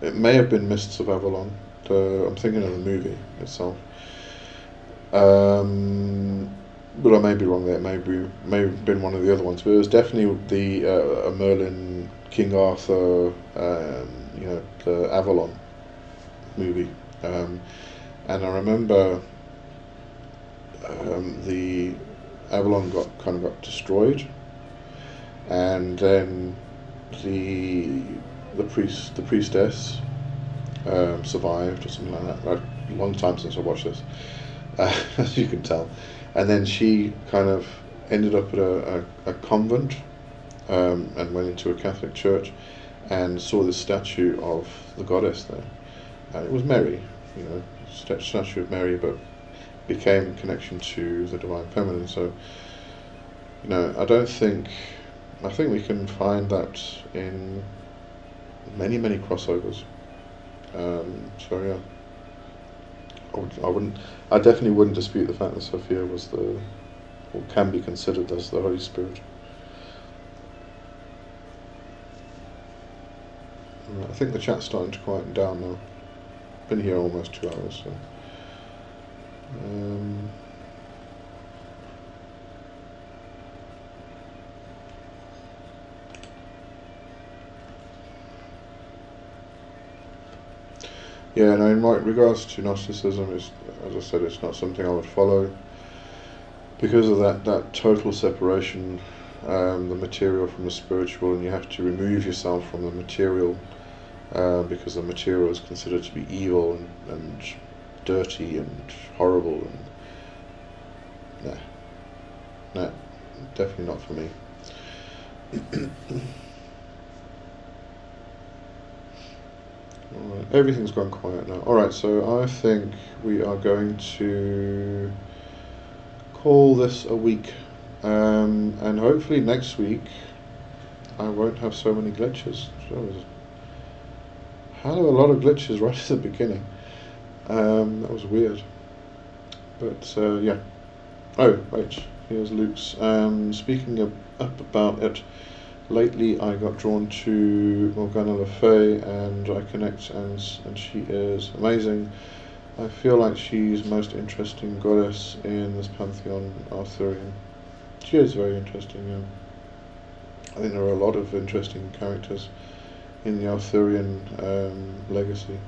It may have been Mists of Avalon. I'm thinking of the movie itself. But I may be wrong there. It may have been one of the other ones. But it was definitely a Merlin, King Arthur, the Avalon movie. And I remember the Avalon got destroyed, and then the priestess survived or something like that. A long time since I watched this, as you can tell. And then she kind of ended up at a convent and went into a Catholic church, and saw this statue of the goddess there, and it was Mary, you know, statue of Mary, but became a connection to the divine feminine. So, you know, I think we can find that in many crossovers. So yeah, I definitely wouldn't dispute the fact that Sophia was or can be considered as the Holy Spirit. I think the chat's starting to quieten down now. Been here almost 2 hours, so. Yeah, and in regards to Gnosticism, as I said, it's not something I would follow because of that total separation, the material from the spiritual, and you have to remove yourself from the material because the material is considered to be evil and dirty and horrible, and nah, definitely not for me. Alright, everything's gone quiet now. Alright, so I think we are going to call this a week, and hopefully next week I won't have so many glitches. So there's a hell of a lot of glitches right at the beginning. That was weird. But yeah. Oh, wait, here's Luke's. Speaking up about it, lately I got drawn to Morgana Le Fay, and I connect, and she is amazing. I feel like she's the most interesting goddess in this pantheon, Arthurian. She is very interesting, yeah. I think there are a lot of interesting characters in the Arthurian legacy.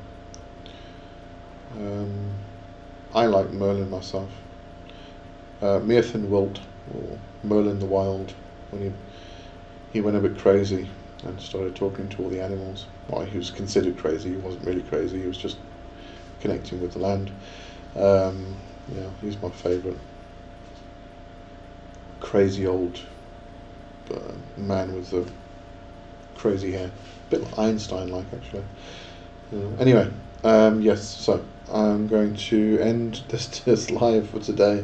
I like Merlin myself. Meerthin Wilt, or Merlin the Wild, when he went a bit crazy and started talking to all the animals. Well, he was considered crazy, he wasn't really crazy, he was just connecting with the land. Yeah, he's my favourite. Crazy old man with the crazy hair. A bit like Einstein-like, actually. Anyway, yes, so I'm going to end this live for today.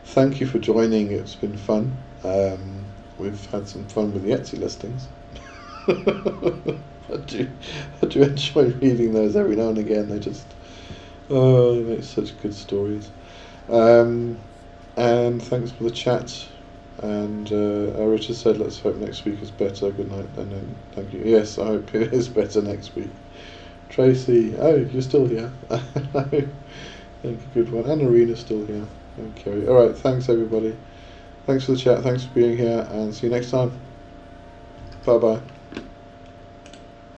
Thank you for joining, it's been fun. We've had some fun with the Etsy listings. I do enjoy reading those every now and again. They just they make such good stories. And thanks for the chat. And Richard said, let's hope next week is better. Good night, and then thank you. Yes, I hope it is better next week. Tracy, oh, you're still here. Thank you, good one. And Arena's still here. Okay. Alright, thanks everybody. Thanks for the chat, thanks for being here, and see you next time. Bye bye.